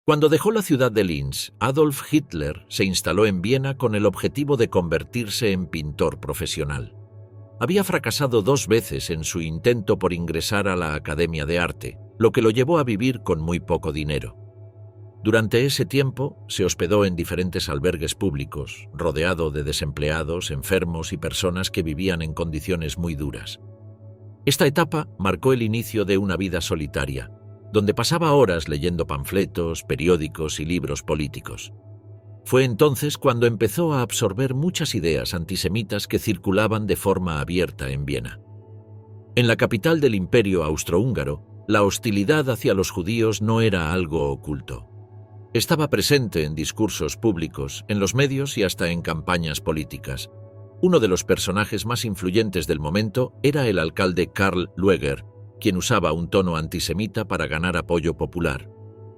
Cuando dejó la ciudad de Linz, Adolf Hitler se instaló en Viena con el objetivo de convertirse en pintor profesional. Había fracasado 2 veces en su intento por ingresar a la Academia de Arte, lo que lo llevó a vivir con muy poco dinero. Durante ese tiempo se hospedó en diferentes albergues públicos, rodeado de desempleados, enfermos y personas que vivían en condiciones muy duras. Esta etapa marcó el inicio de una vida solitaria, donde pasaba horas leyendo panfletos, periódicos y libros políticos. Fue entonces cuando empezó a absorber muchas ideas antisemitas que circulaban de forma abierta en Viena. En la capital del Imperio austrohúngaro, la hostilidad hacia los judíos no era algo oculto. Estaba presente en discursos públicos, en los medios y hasta en campañas políticas. Uno de los personajes más influyentes del momento era el alcalde Karl Lueger, quien usaba un tono antisemita para ganar apoyo popular.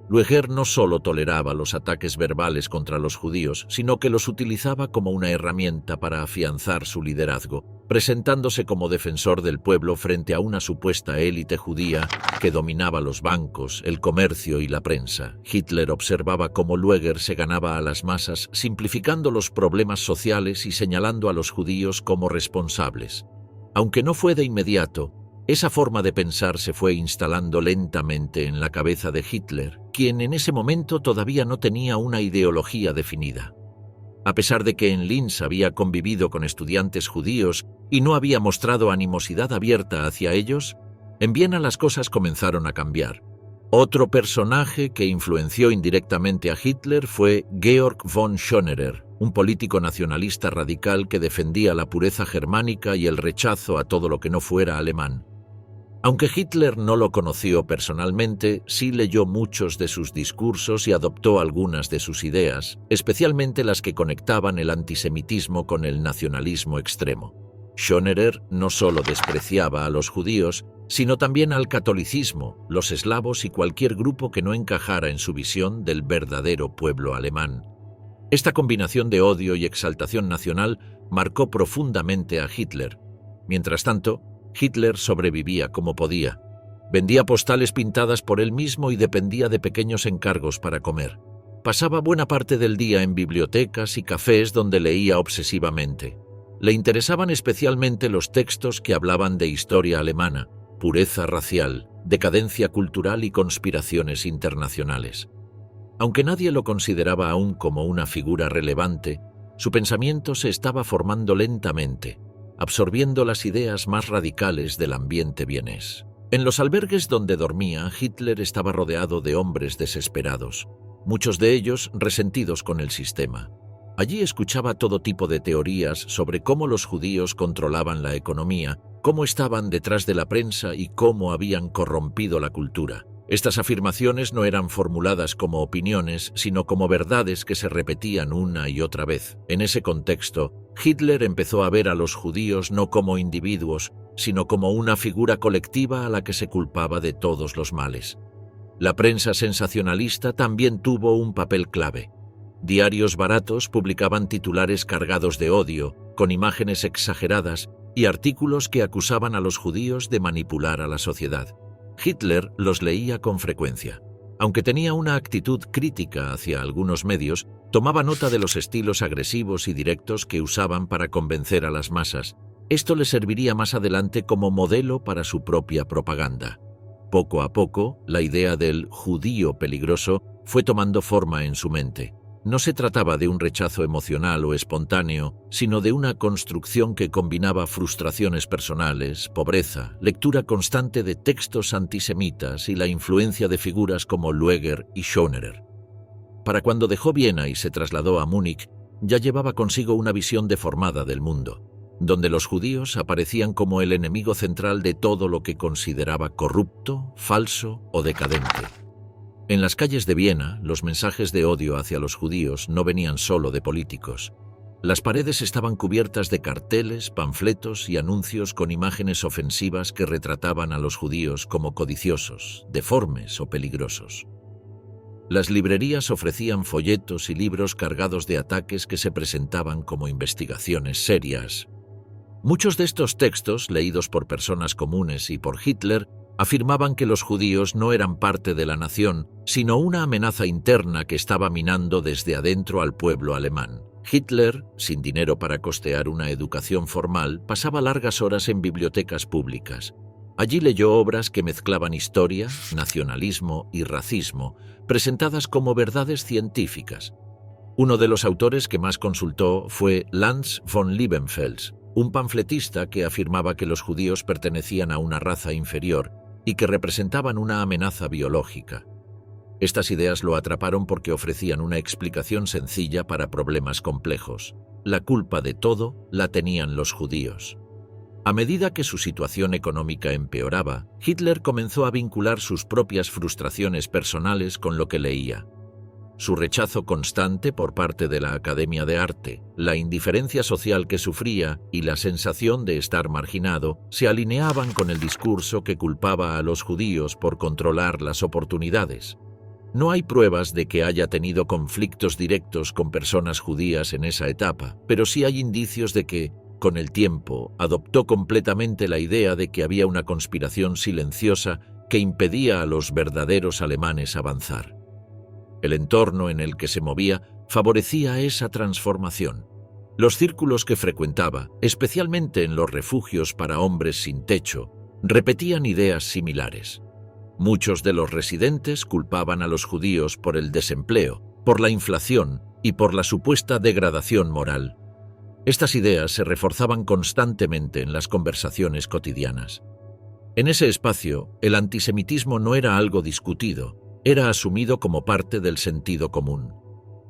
Lueger no solo toleraba los ataques verbales contra los judíos, sino que los utilizaba como una herramienta para afianzar su liderazgo, presentándose como defensor del pueblo frente a una supuesta élite judía que dominaba los bancos, el comercio y la prensa. Hitler observaba cómo Lueger se ganaba a las masas, simplificando los problemas sociales y señalando a los judíos como responsables. Aunque no fue de inmediato, esa forma de pensar se fue instalando lentamente en la cabeza de Hitler, quien en ese momento todavía no tenía una ideología definida. A pesar de que en Linz había convivido con estudiantes judíos y no había mostrado animosidad abierta hacia ellos, en Viena las cosas comenzaron a cambiar. Otro personaje que influenció indirectamente a Hitler fue Georg von Schönerer, un político nacionalista radical que defendía la pureza germánica y el rechazo a todo lo que no fuera alemán. Aunque Hitler no lo conoció personalmente, sí leyó muchos de sus discursos y adoptó algunas de sus ideas, especialmente las que conectaban el antisemitismo con el nacionalismo extremo. Schönerer no solo despreciaba a los judíos, sino también al catolicismo, los eslavos y cualquier grupo que no encajara en su visión del verdadero pueblo alemán. Esta combinación de odio y exaltación nacional marcó profundamente a Hitler. Mientras tanto, Hitler sobrevivía como podía. Vendía postales pintadas por él mismo y dependía de pequeños encargos para comer. Pasaba buena parte del día en bibliotecas y cafés donde leía obsesivamente. Le interesaban especialmente los textos que hablaban de historia alemana, pureza racial, decadencia cultural y conspiraciones internacionales. Aunque nadie lo consideraba aún como una figura relevante, su pensamiento se estaba formando lentamente, absorbiendo las ideas más radicales del ambiente vienés. En los albergues donde dormía, Hitler estaba rodeado de hombres desesperados, muchos de ellos resentidos con el sistema. Allí escuchaba todo tipo de teorías sobre cómo los judíos controlaban la economía, cómo estaban detrás de la prensa y cómo habían corrompido la cultura. Estas afirmaciones no eran formuladas como opiniones, sino como verdades que se repetían una y otra vez. En ese contexto, Hitler empezó a ver a los judíos no como individuos, sino como una figura colectiva a la que se culpaba de todos los males. La prensa sensacionalista también tuvo un papel clave. Diarios baratos publicaban titulares cargados de odio, con imágenes exageradas y artículos que acusaban a los judíos de manipular a la sociedad. Hitler los leía con frecuencia. Aunque tenía una actitud crítica hacia algunos medios, tomaba nota de los estilos agresivos y directos que usaban para convencer a las masas. Esto le serviría más adelante como modelo para su propia propaganda. Poco a poco, la idea del judío peligroso fue tomando forma en su mente. No se trataba de un rechazo emocional o espontáneo, sino de una construcción que combinaba frustraciones personales, pobreza, lectura constante de textos antisemitas y la influencia de figuras como Lueger y Schönerer. Para cuando dejó Viena y se trasladó a Múnich, ya llevaba consigo una visión deformada del mundo, donde los judíos aparecían como el enemigo central de todo lo que consideraba corrupto, falso o decadente. En las calles de Viena, los mensajes de odio hacia los judíos no venían solo de políticos. Las paredes estaban cubiertas de carteles, panfletos y anuncios con imágenes ofensivas que retrataban a los judíos como codiciosos, deformes o peligrosos. Las librerías ofrecían folletos y libros cargados de ataques que se presentaban como investigaciones serias. Muchos de estos textos, leídos por personas comunes y por Hitler, Afirmaban que los judíos no eran parte de la nación, sino una amenaza interna que estaba minando desde adentro al pueblo alemán. Hitler, sin dinero para costear una educación formal, pasaba largas horas en bibliotecas públicas. Allí leyó obras que mezclaban historia, nacionalismo y racismo, presentadas como verdades científicas. Uno de los autores que más consultó fue Lanz von Liebenfels, un panfletista que afirmaba que los judíos pertenecían a una raza inferior y que representaban una amenaza biológica. Estas ideas lo atraparon porque ofrecían una explicación sencilla para problemas complejos. La culpa de todo la tenían los judíos. A medida que su situación económica empeoraba, Hitler comenzó a vincular sus propias frustraciones personales con lo que leía. Su rechazo constante por parte de la Academia de Arte, la indiferencia social que sufría y la sensación de estar marginado se alineaban con el discurso que culpaba a los judíos por controlar las oportunidades. No hay pruebas de que haya tenido conflictos directos con personas judías en esa etapa, pero sí hay indicios de que, con el tiempo, adoptó completamente la idea de que había una conspiración silenciosa que impedía a los verdaderos alemanes avanzar. El entorno en el que se movía favorecía esa transformación. Los círculos que frecuentaba, especialmente en los refugios para hombres sin techo, repetían ideas similares. Muchos de los residentes culpaban a los judíos por el desempleo, por la inflación y por la supuesta degradación moral. Estas ideas se reforzaban constantemente en las conversaciones cotidianas. En ese espacio, el antisemitismo no era algo discutido, era asumido como parte del sentido común.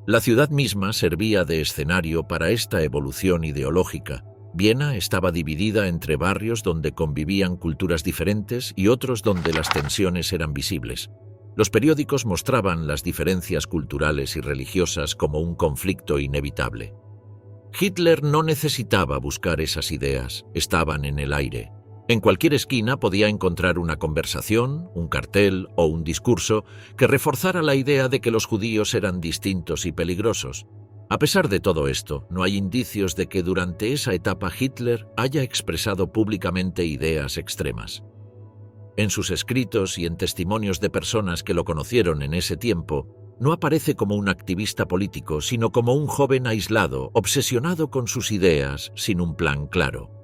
La ciudad misma servía de escenario para esta evolución ideológica. Viena estaba dividida entre barrios donde convivían culturas diferentes y otros donde las tensiones eran visibles. Los periódicos mostraban las diferencias culturales y religiosas como un conflicto inevitable. Hitler no necesitaba buscar esas ideas, estaban en el aire. En cualquier esquina podía encontrar una conversación, un cartel o un discurso que reforzara la idea de que los judíos eran distintos y peligrosos. A pesar de todo esto, no hay indicios de que durante esa etapa Hitler haya expresado públicamente ideas extremas. En sus escritos y en testimonios de personas que lo conocieron en ese tiempo, no aparece como un activista político, sino como un joven aislado, obsesionado con sus ideas, sin un plan claro.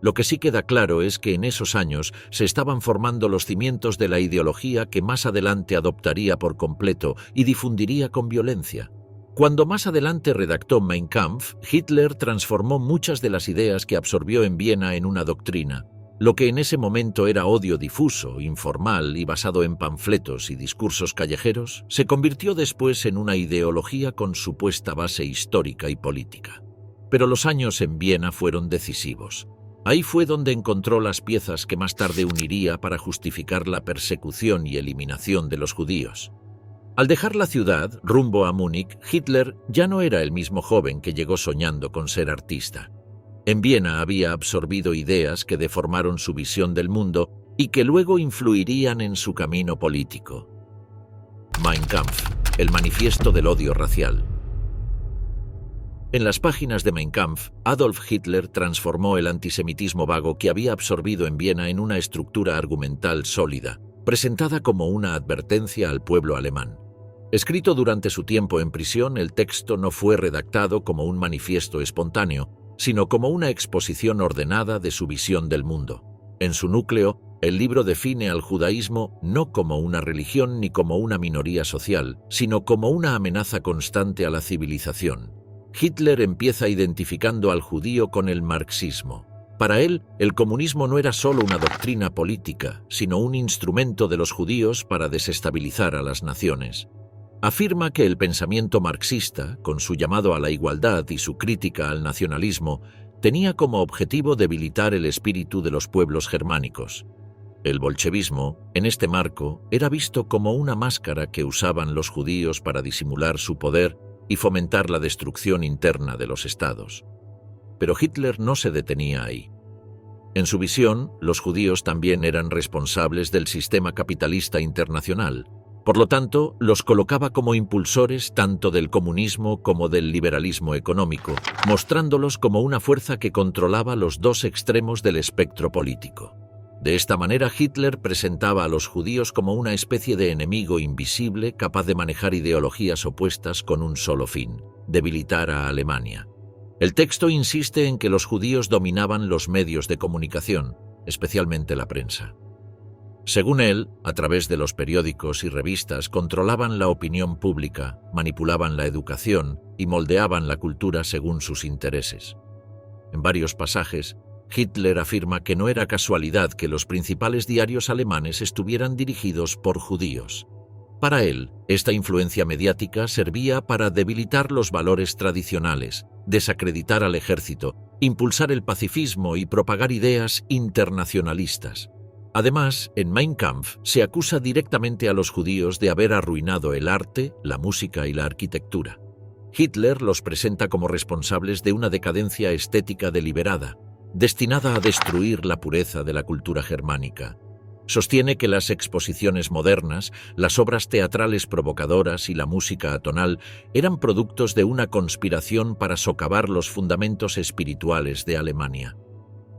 Lo que sí queda claro es que en esos años se estaban formando los cimientos de la ideología que más adelante adoptaría por completo y difundiría con violencia. Cuando más adelante redactó Mein Kampf, Hitler transformó muchas de las ideas que absorbió en Viena en una doctrina. Lo que en ese momento era odio difuso, informal y basado en panfletos y discursos callejeros, se convirtió después en una ideología con supuesta base histórica y política. Pero los años en Viena fueron decisivos. Ahí fue donde encontró las piezas que más tarde uniría para justificar la persecución y eliminación de los judíos. Al dejar la ciudad, rumbo a Múnich, Hitler ya no era el mismo joven que llegó soñando con ser artista. En Viena había absorbido ideas que deformaron su visión del mundo y que luego influirían en su camino político. Mein Kampf, el manifiesto del odio racial. En las páginas de Mein Kampf, Adolf Hitler transformó el antisemitismo vago que había absorbido en Viena en una estructura argumental sólida, presentada como una advertencia al pueblo alemán. Escrito durante su tiempo en prisión, el texto no fue redactado como un manifiesto espontáneo, sino como una exposición ordenada de su visión del mundo. En su núcleo, el libro define al judaísmo no como una religión ni como una minoría social, sino como una amenaza constante a la civilización. Hitler empieza identificando al judío con el marxismo. Para él, el comunismo no era solo una doctrina política, sino un instrumento de los judíos para desestabilizar a las naciones. Afirma que el pensamiento marxista, con su llamado a la igualdad y su crítica al nacionalismo, tenía como objetivo debilitar el espíritu de los pueblos germánicos. El bolchevismo, en este marco, era visto como una máscara que usaban los judíos para disimular su poder y fomentar la destrucción interna de los estados. Pero Hitler no se detenía ahí. En su visión, los judíos también eran responsables del sistema capitalista internacional. Por lo tanto, los colocaba como impulsores tanto del comunismo como del liberalismo económico, mostrándolos como una fuerza que controlaba los dos extremos del espectro político. De esta manera, Hitler presentaba a los judíos como una especie de enemigo invisible capaz de manejar ideologías opuestas con un solo fin: debilitar a Alemania. El texto insiste en que los judíos dominaban los medios de comunicación, especialmente la prensa. Según él, a través de los periódicos y revistas controlaban la opinión pública, manipulaban la educación y moldeaban la cultura según sus intereses. En varios pasajes, Hitler afirma que no era casualidad que los principales diarios alemanes estuvieran dirigidos por judíos. Para él, esta influencia mediática servía para debilitar los valores tradicionales, desacreditar al ejército, impulsar el pacifismo y propagar ideas internacionalistas. Además, en Mein Kampf se acusa directamente a los judíos de haber arruinado el arte, la música y la arquitectura. Hitler los presenta como responsables de una decadencia estética deliberada, destinada a destruir la pureza de la cultura germánica. Sostiene que las exposiciones modernas, las obras teatrales provocadoras y la música atonal eran productos de una conspiración para socavar los fundamentos espirituales de Alemania.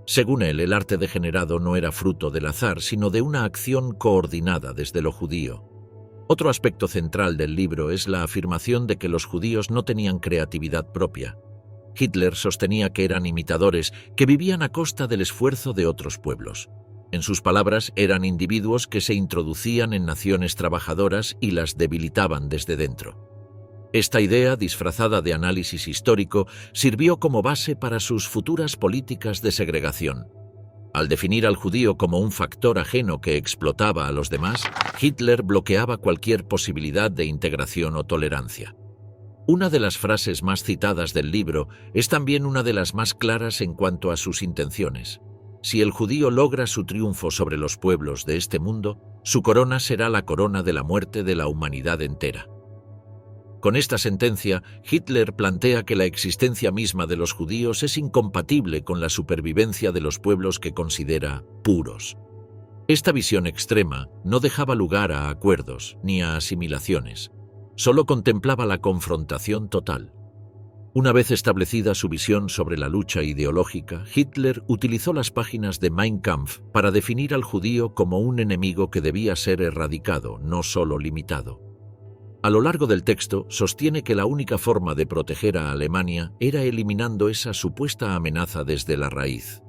Según él, el arte degenerado no era fruto del azar, sino de una acción coordinada desde lo judío. Otro aspecto central del libro es la afirmación de que los judíos no tenían creatividad propia. Hitler sostenía que eran imitadores, que vivían a costa del esfuerzo de otros pueblos. En sus palabras, eran individuos que se introducían en naciones trabajadoras y las debilitaban desde dentro. Esta idea, disfrazada de análisis histórico, sirvió como base para sus futuras políticas de segregación. Al definir al judío como un factor ajeno que explotaba a los demás, Hitler bloqueaba cualquier posibilidad de integración o tolerancia. Una de las frases más citadas del libro es también una de las más claras en cuanto a sus intenciones. Si el judío logra su triunfo sobre los pueblos de este mundo, su corona será la corona de la muerte de la humanidad entera. Con esta sentencia, Hitler plantea que la existencia misma de los judíos es incompatible con la supervivencia de los pueblos que considera puros. Esta visión extrema no dejaba lugar a acuerdos ni a asimilaciones, solo contemplaba la confrontación total. Una vez establecida su visión sobre la lucha ideológica, Hitler utilizó las páginas de Mein Kampf para definir al judío como un enemigo que debía ser erradicado, no solo limitado. A lo largo del texto, sostiene que la única forma de proteger a Alemania era eliminando esa supuesta amenaza desde la raíz.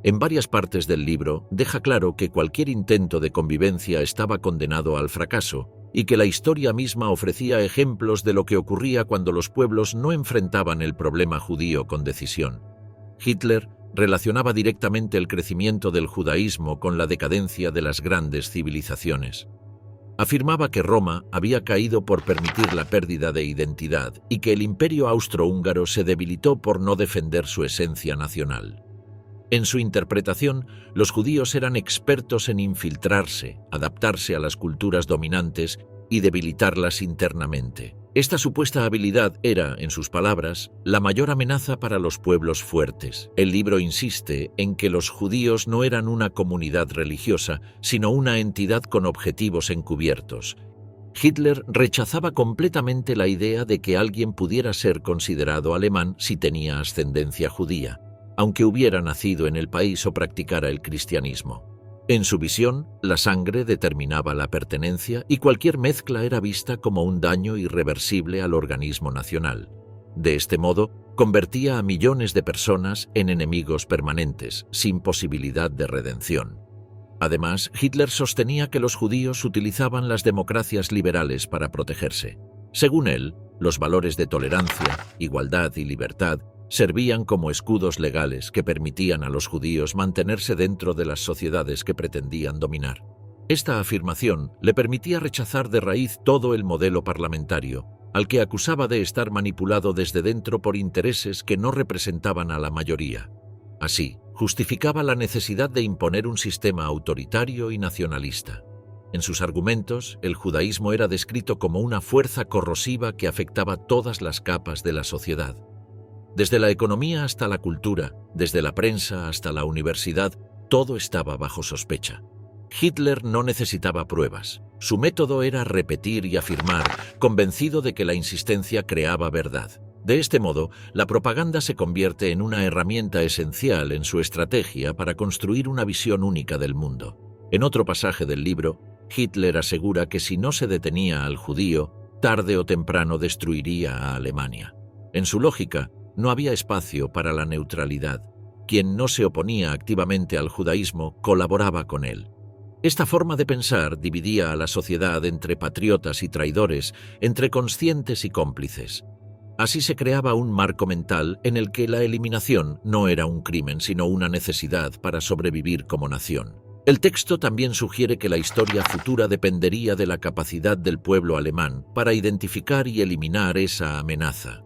En varias partes del libro, deja claro que cualquier intento de convivencia estaba condenado al fracaso y que la historia misma ofrecía ejemplos de lo que ocurría cuando los pueblos no enfrentaban el problema judío con decisión. Hitler relacionaba directamente el crecimiento del judaísmo con la decadencia de las grandes civilizaciones. Afirmaba que Roma había caído por permitir la pérdida de identidad y que el imperio austrohúngaro se debilitó por no defender su esencia nacional. En su interpretación, los judíos eran expertos en infiltrarse, adaptarse a las culturas dominantes y debilitarlas internamente. Esta supuesta habilidad era, en sus palabras, la mayor amenaza para los pueblos fuertes. El libro insiste en que los judíos no eran una comunidad religiosa, sino una entidad con objetivos encubiertos. Hitler rechazaba completamente la idea de que alguien pudiera ser considerado alemán si tenía ascendencia judía, aunque hubiera nacido en el país o practicara el cristianismo. En su visión, la sangre determinaba la pertenencia y cualquier mezcla era vista como un daño irreversible al organismo nacional. De este modo, convertía a millones de personas en enemigos permanentes, sin posibilidad de redención. Además, Hitler sostenía que los judíos utilizaban las democracias liberales para protegerse. Según él, los valores de tolerancia, igualdad y libertad servían como escudos legales que permitían a los judíos mantenerse dentro de las sociedades que pretendían dominar. Esta afirmación le permitía rechazar de raíz todo el modelo parlamentario, al que acusaba de estar manipulado desde dentro por intereses que no representaban a la mayoría. Así, justificaba la necesidad de imponer un sistema autoritario y nacionalista. En sus argumentos, el judaísmo era descrito como una fuerza corrosiva que afectaba todas las capas de la sociedad. Desde la economía hasta la cultura, desde la prensa hasta la universidad, todo estaba bajo sospecha. Hitler no necesitaba pruebas. Su método era repetir y afirmar, convencido de que la insistencia creaba verdad. De este modo, la propaganda se convierte en una herramienta esencial en su estrategia para construir una visión única del mundo. En otro pasaje del libro, Hitler asegura que si no se detenía al judío, tarde o temprano destruiría a Alemania. En su lógica, no había espacio para la neutralidad. Quien no se oponía activamente al judaísmo colaboraba con él. Esta forma de pensar dividía a la sociedad entre patriotas y traidores, entre conscientes y cómplices. Así se creaba un marco mental en el que la eliminación no era un crimen, sino una necesidad para sobrevivir como nación. El texto también sugiere que la historia futura dependería de la capacidad del pueblo alemán para identificar y eliminar esa amenaza.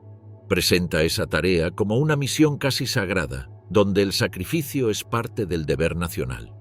Presenta esa tarea como una misión casi sagrada, donde el sacrificio es parte del deber nacional.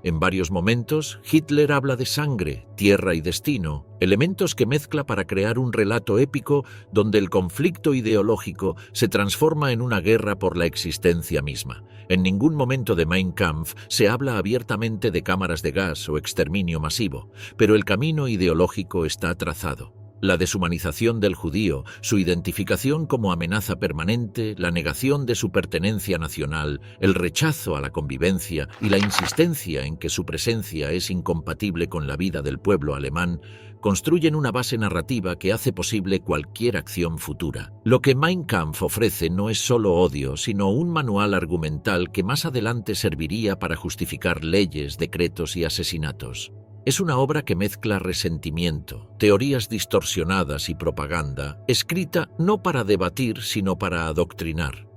En varios momentos, Hitler habla de sangre, tierra y destino, elementos que mezcla para crear un relato épico donde el conflicto ideológico se transforma en una guerra por la existencia misma. En ningún momento de Mein Kampf se habla abiertamente de cámaras de gas o exterminio masivo, pero el camino ideológico está trazado. La deshumanización del judío, su identificación como amenaza permanente, la negación de su pertenencia nacional, el rechazo a la convivencia y la insistencia en que su presencia es incompatible con la vida del pueblo alemán, construyen una base narrativa que hace posible cualquier acción futura. Lo que Mein Kampf ofrece no es solo odio, sino un manual argumental que más adelante serviría para justificar leyes, decretos y asesinatos. Es una obra que mezcla resentimiento, teorías distorsionadas y propaganda, escrita no para debatir, sino para adoctrinar.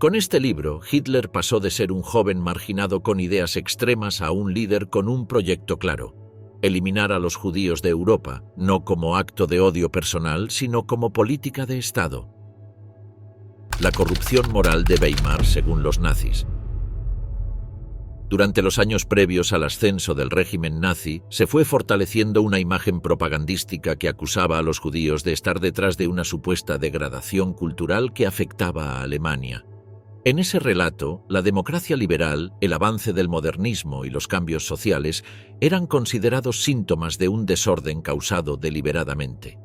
Con este libro, Hitler pasó de ser un joven marginado con ideas extremas a un líder con un proyecto claro: eliminar a los judíos de Europa, no como acto de odio personal, sino como política de Estado. La corrupción moral de Weimar según los nazis. Durante los años previos al ascenso del régimen nazi, se fue fortaleciendo una imagen propagandística que acusaba a los judíos de estar detrás de una supuesta degradación cultural que afectaba a Alemania. En ese relato, la democracia liberal, el avance del modernismo y los cambios sociales eran considerados síntomas de un desorden causado deliberadamente.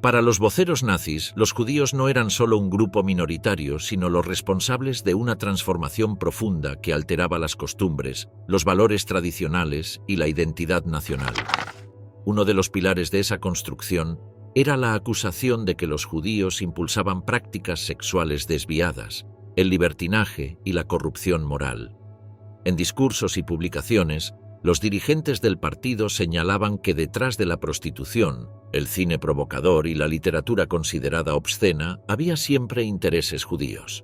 Para los voceros nazis, los judíos no eran solo un grupo minoritario, sino los responsables de una transformación profunda que alteraba las costumbres, los valores tradicionales y la identidad nacional. Uno de los pilares de esa construcción era la acusación de que los judíos impulsaban prácticas sexuales desviadas, el libertinaje y la corrupción moral. En discursos y publicaciones, los dirigentes del partido señalaban que detrás de la prostitución, el cine provocador y la literatura considerada obscena, había siempre intereses judíos.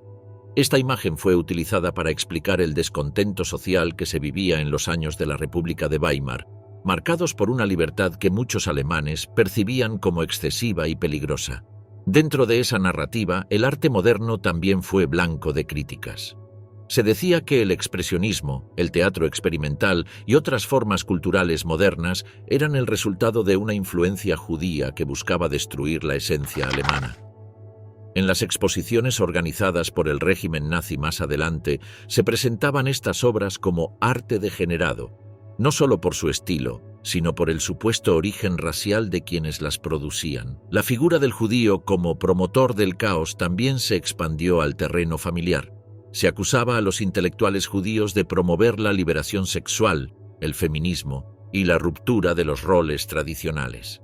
Esta imagen fue utilizada para explicar el descontento social que se vivía en los años de la República de Weimar, marcados por una libertad que muchos alemanes percibían como excesiva y peligrosa. Dentro de esa narrativa, el arte moderno también fue blanco de críticas. Se decía que el expresionismo, el teatro experimental y otras formas culturales modernas eran el resultado de una influencia judía que buscaba destruir la esencia alemana. En las exposiciones organizadas por el régimen nazi más adelante, se presentaban estas obras como arte degenerado, no solo por su estilo, sino por el supuesto origen racial de quienes las producían. La figura del judío como promotor del caos también se expandió al terreno familiar. Se acusaba a los intelectuales judíos de promover la liberación sexual, el feminismo y la ruptura de los roles tradicionales.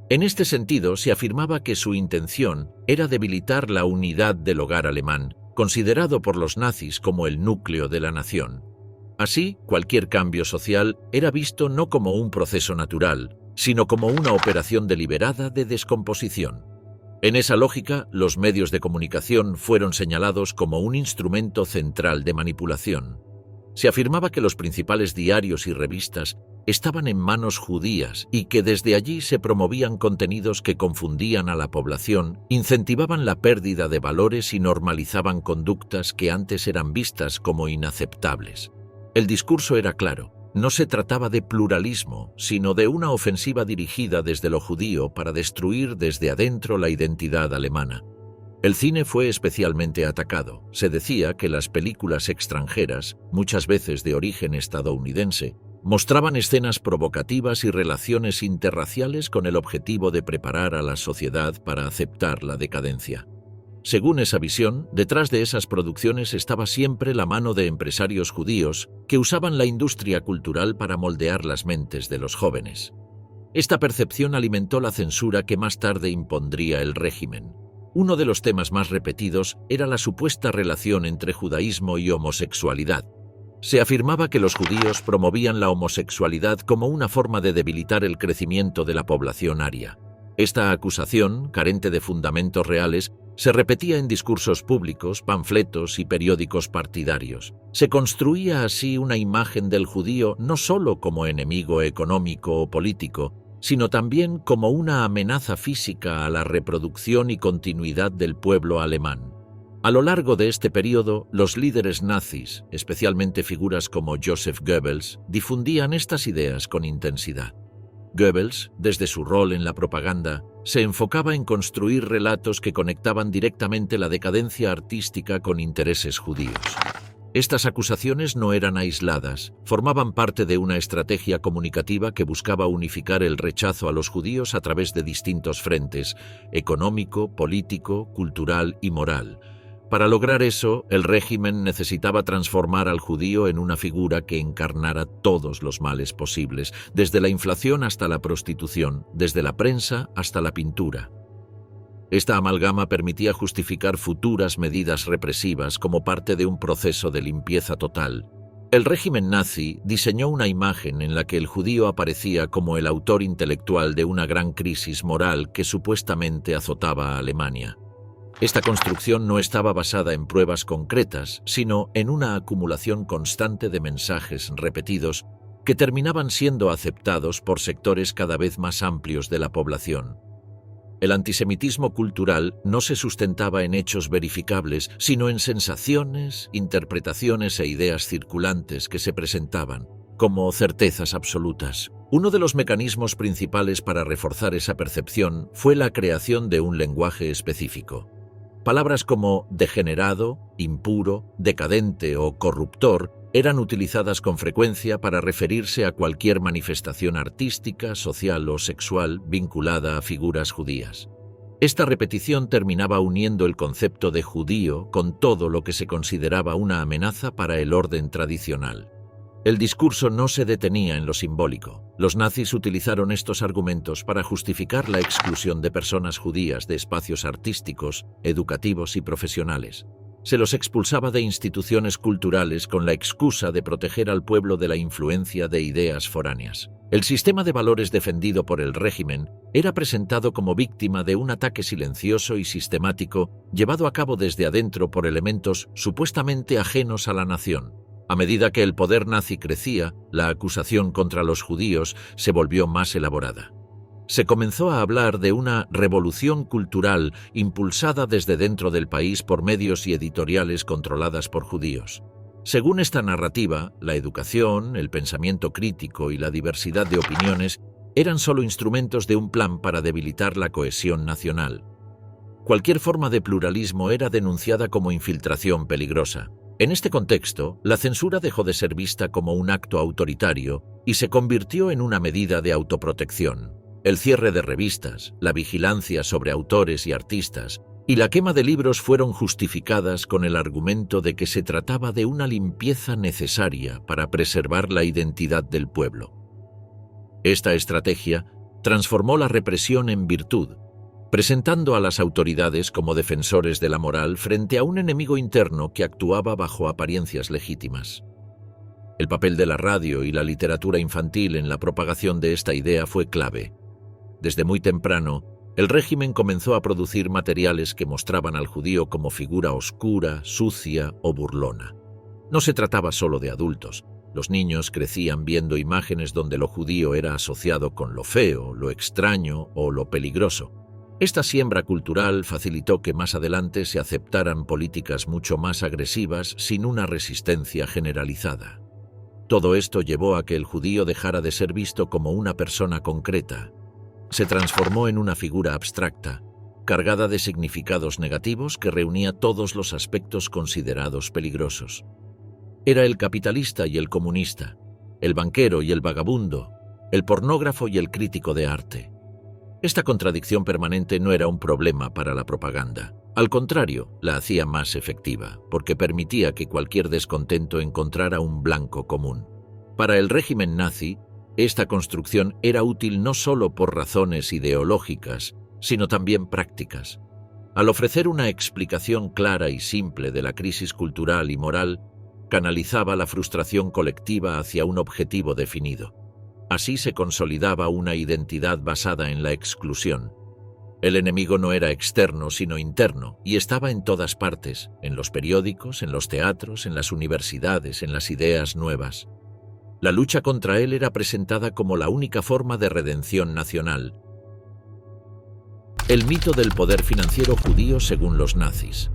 En este sentido, se afirmaba que su intención era debilitar la unidad del hogar alemán, considerado por los nazis como el núcleo de la nación. Así, cualquier cambio social era visto no como un proceso natural, sino como una operación deliberada de descomposición. En esa lógica, los medios de comunicación fueron señalados como un instrumento central de manipulación. Se afirmaba que los principales diarios y revistas estaban en manos judías y que desde allí se promovían contenidos que confundían a la población, incentivaban la pérdida de valores y normalizaban conductas que antes eran vistas como inaceptables. El discurso era claro. No se trataba de pluralismo, sino de una ofensiva dirigida desde lo judío para destruir desde adentro la identidad alemana. El cine fue especialmente atacado. Se decía que las películas extranjeras, muchas veces de origen estadounidense, mostraban escenas provocativas y relaciones interraciales con el objetivo de preparar a la sociedad para aceptar la decadencia. Según esa visión, detrás de esas producciones estaba siempre la mano de empresarios judíos que usaban la industria cultural para moldear las mentes de los jóvenes. Esta percepción alimentó la censura que más tarde impondría el régimen. Uno de los temas más repetidos era la supuesta relación entre judaísmo y homosexualidad. Se afirmaba que los judíos promovían la homosexualidad como una forma de debilitar el crecimiento de la población aria. Esta acusación, carente de fundamentos reales, se repetía en discursos públicos, panfletos y periódicos partidarios. Se construía así una imagen del judío no solo como enemigo económico o político, sino también como una amenaza física a la reproducción y continuidad del pueblo alemán. A lo largo de este periodo, los líderes nazis, especialmente figuras como Joseph Goebbels, difundían estas ideas con intensidad. Goebbels, desde su rol en la propaganda, se enfocaba en construir relatos que conectaban directamente la decadencia artística con intereses judíos. Estas acusaciones no eran aisladas, formaban parte de una estrategia comunicativa que buscaba unificar el rechazo a los judíos a través de distintos frentes: económico, político, cultural y moral. Para lograr eso, el régimen necesitaba transformar al judío en una figura que encarnara todos los males posibles, desde la inflación hasta la prostitución, desde la prensa hasta la pintura. Esta amalgama permitía justificar futuras medidas represivas como parte de un proceso de limpieza total. El régimen nazi diseñó una imagen en la que el judío aparecía como el autor intelectual de una gran crisis moral que supuestamente azotaba a Alemania. Esta construcción no estaba basada en pruebas concretas, sino en una acumulación constante de mensajes repetidos que terminaban siendo aceptados por sectores cada vez más amplios de la población. El antisemitismo cultural no se sustentaba en hechos verificables, sino en sensaciones, interpretaciones e ideas circulantes que se presentaban como certezas absolutas. Uno de los mecanismos principales para reforzar esa percepción fue la creación de un lenguaje específico. Palabras como degenerado, impuro, decadente o corruptor eran utilizadas con frecuencia para referirse a cualquier manifestación artística, social o sexual vinculada a figuras judías. Esta repetición terminaba uniendo el concepto de judío con todo lo que se consideraba una amenaza para el orden tradicional. El discurso no se detenía en lo simbólico. Los nazis utilizaron estos argumentos para justificar la exclusión de personas judías de espacios artísticos, educativos y profesionales. Se los expulsaba de instituciones culturales con la excusa de proteger al pueblo de la influencia de ideas foráneas. El sistema de valores defendido por el régimen era presentado como víctima de un ataque silencioso y sistemático llevado a cabo desde adentro por elementos supuestamente ajenos a la nación. A medida que el poder nazi crecía, la acusación contra los judíos se volvió más elaborada. Se comenzó a hablar de una revolución cultural impulsada desde dentro del país por medios y editoriales controladas por judíos. Según esta narrativa, la educación, el pensamiento crítico y la diversidad de opiniones eran solo instrumentos de un plan para debilitar la cohesión nacional. Cualquier forma de pluralismo era denunciada como infiltración peligrosa. En este contexto, la censura dejó de ser vista como un acto autoritario y se convirtió en una medida de autoprotección. El cierre de revistas, la vigilancia sobre autores y artistas y la quema de libros fueron justificadas con el argumento de que se trataba de una limpieza necesaria para preservar la identidad del pueblo. Esta estrategia transformó la represión en virtud, presentando a las autoridades como defensores de la moral frente a un enemigo interno que actuaba bajo apariencias legítimas. El papel de la radio y la literatura infantil en la propagación de esta idea fue clave. Desde muy temprano, el régimen comenzó a producir materiales que mostraban al judío como figura oscura, sucia o burlona. No se trataba solo de adultos. Los niños crecían viendo imágenes donde lo judío era asociado con lo feo, lo extraño o lo peligroso. Esta siembra cultural facilitó que más adelante se aceptaran políticas mucho más agresivas sin una resistencia generalizada. Todo esto llevó a que el judío dejara de ser visto como una persona concreta. Se transformó en una figura abstracta, cargada de significados negativos que reunía todos los aspectos considerados peligrosos. Era el capitalista y el comunista, el banquero y el vagabundo, el pornógrafo y el crítico de arte. Esta contradicción permanente no era un problema para la propaganda. Al contrario, la hacía más efectiva, porque permitía que cualquier descontento encontrara un blanco común. Para el régimen nazi, esta construcción era útil no solo por razones ideológicas, sino también prácticas. Al ofrecer una explicación clara y simple de la crisis cultural y moral, canalizaba la frustración colectiva hacia un objetivo definido. Así se consolidaba una identidad basada en la exclusión. El enemigo no era externo, sino interno, y estaba en todas partes, en los periódicos, en los teatros, en las universidades, en las ideas nuevas. La lucha contra él era presentada como la única forma de redención nacional. El mito del poder financiero judío según los nazis.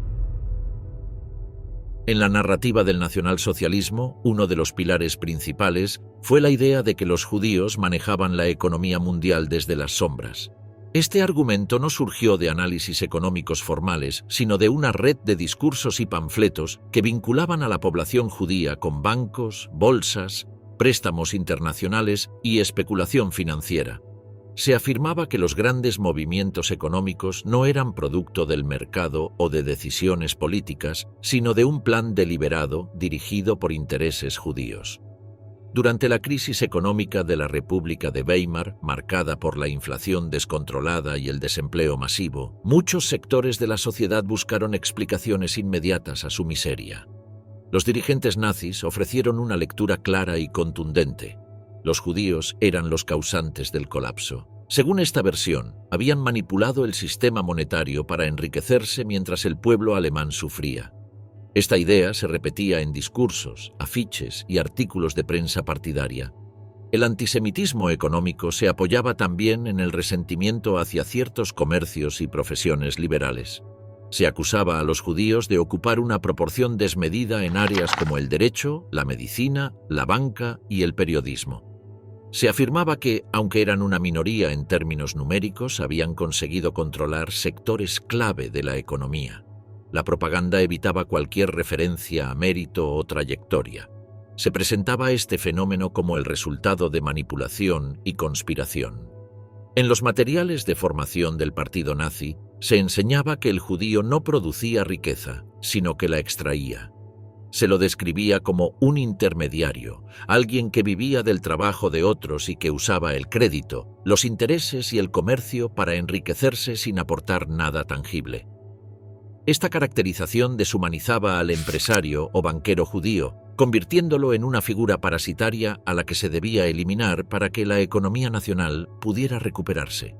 En la narrativa del nacionalsocialismo, uno de los pilares principales fue la idea de que los judíos manejaban la economía mundial desde las sombras. Este argumento no surgió de análisis económicos formales, sino de una red de discursos y panfletos que vinculaban a la población judía con bancos, bolsas, préstamos internacionales y especulación financiera. Se afirmaba que los grandes movimientos económicos no eran producto del mercado o de decisiones políticas, sino de un plan deliberado dirigido por intereses judíos. Durante la crisis económica de la República de Weimar, marcada por la inflación descontrolada y el desempleo masivo, muchos sectores de la sociedad buscaron explicaciones inmediatas a su miseria. Los dirigentes nazis ofrecieron una lectura clara y contundente. Los judíos eran los causantes del colapso. Según esta versión, habían manipulado el sistema monetario para enriquecerse mientras el pueblo alemán sufría. Esta idea se repetía en discursos, afiches y artículos de prensa partidaria. El antisemitismo económico se apoyaba también en el resentimiento hacia ciertos comercios y profesiones liberales. Se acusaba a los judíos de ocupar una proporción desmedida en áreas como el derecho, la medicina, la banca y el periodismo. Se afirmaba que, aunque eran una minoría en términos numéricos, habían conseguido controlar sectores clave de la economía. La propaganda evitaba cualquier referencia a mérito o trayectoria. Se presentaba este fenómeno como el resultado de manipulación y conspiración. En los materiales de formación del partido nazi, se enseñaba que el judío no producía riqueza, sino que la extraía. Se lo describía como un intermediario, alguien que vivía del trabajo de otros y que usaba el crédito, los intereses y el comercio para enriquecerse sin aportar nada tangible. Esta caracterización deshumanizaba al empresario o banquero judío, convirtiéndolo en una figura parasitaria a la que se debía eliminar para que la economía nacional pudiera recuperarse.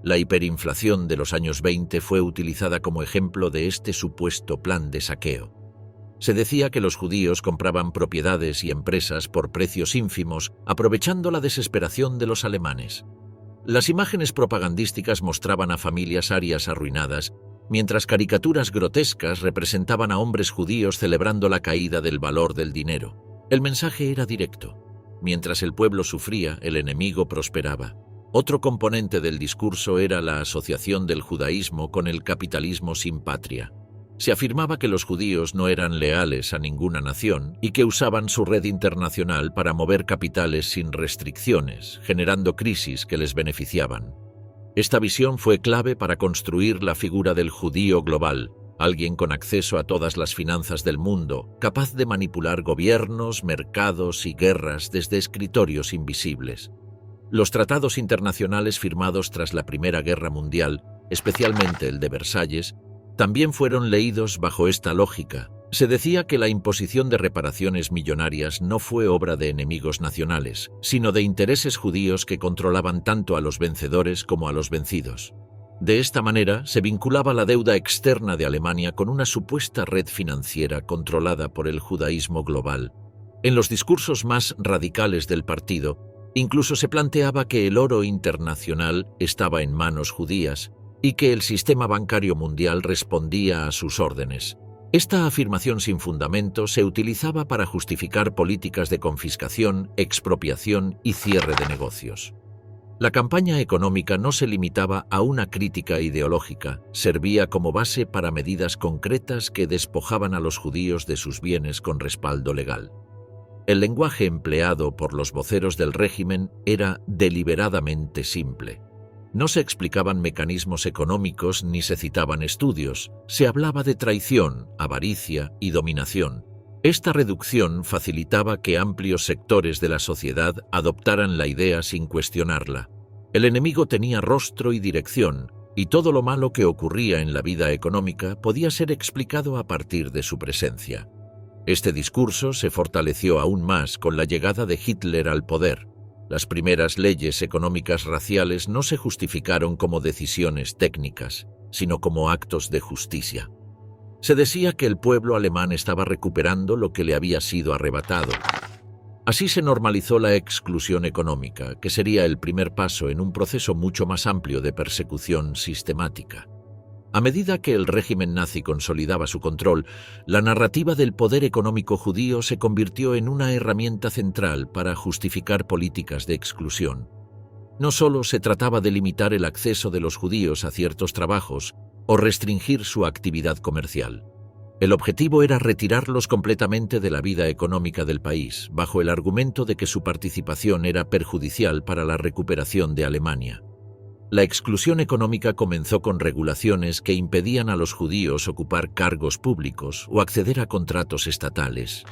La hiperinflación de los años 20 fue utilizada como ejemplo de este supuesto plan de saqueo. Se decía que los judíos compraban propiedades y empresas por precios ínfimos, aprovechando la desesperación de los alemanes. Las imágenes propagandísticas mostraban a familias arias arruinadas, mientras caricaturas grotescas representaban a hombres judíos celebrando la caída del valor del dinero. El mensaje era directo. Mientras el pueblo sufría, el enemigo prosperaba. Otro componente del discurso era la asociación del judaísmo con el capitalismo sin patria. Se afirmaba que los judíos no eran leales a ninguna nación y que usaban su red internacional para mover capitales sin restricciones, generando crisis que les beneficiaban. Esta visión fue clave para construir la figura del judío global, alguien con acceso a todas las finanzas del mundo, capaz de manipular gobiernos, mercados y guerras desde escritorios invisibles. Los tratados internacionales firmados tras la Primera Guerra Mundial, especialmente el de Versalles, también fueron leídos bajo esta lógica. Se decía que la imposición de reparaciones millonarias no fue obra de enemigos nacionales, sino de intereses judíos que controlaban tanto a los vencedores como a los vencidos. De esta manera, se vinculaba la deuda externa de Alemania con una supuesta red financiera controlada por el judaísmo global. En los discursos más radicales del partido, incluso se planteaba que el oro internacional estaba en manos judías y que el sistema bancario mundial respondía a sus órdenes. Esta afirmación sin fundamento se utilizaba para justificar políticas de confiscación, expropiación y cierre de negocios. La campaña económica no se limitaba a una crítica ideológica, servía como base para medidas concretas que despojaban a los judíos de sus bienes con respaldo legal. El lenguaje empleado por los voceros del régimen era deliberadamente simple. No se explicaban mecanismos económicos ni se citaban estudios, se hablaba de traición, avaricia y dominación. Esta reducción facilitaba que amplios sectores de la sociedad adoptaran la idea sin cuestionarla. El enemigo tenía rostro y dirección, y todo lo malo que ocurría en la vida económica podía ser explicado a partir de su presencia. Este discurso se fortaleció aún más con la llegada de Hitler al poder. Las primeras leyes económicas raciales no se justificaron como decisiones técnicas, sino como actos de justicia. Se decía que el pueblo alemán estaba recuperando lo que le había sido arrebatado. Así se normalizó la exclusión económica, que sería el primer paso en un proceso mucho más amplio de persecución sistemática. A medida que el régimen nazi consolidaba su control, la narrativa del poder económico judío se convirtió en una herramienta central para justificar políticas de exclusión. No solo se trataba de limitar el acceso de los judíos a ciertos trabajos o restringir su actividad comercial. El objetivo era retirarlos completamente de la vida económica del país, bajo el argumento de que su participación era perjudicial para la recuperación de Alemania. La exclusión económica comenzó con regulaciones que impedían a los judíos ocupar cargos públicos o acceder a contratos estatales.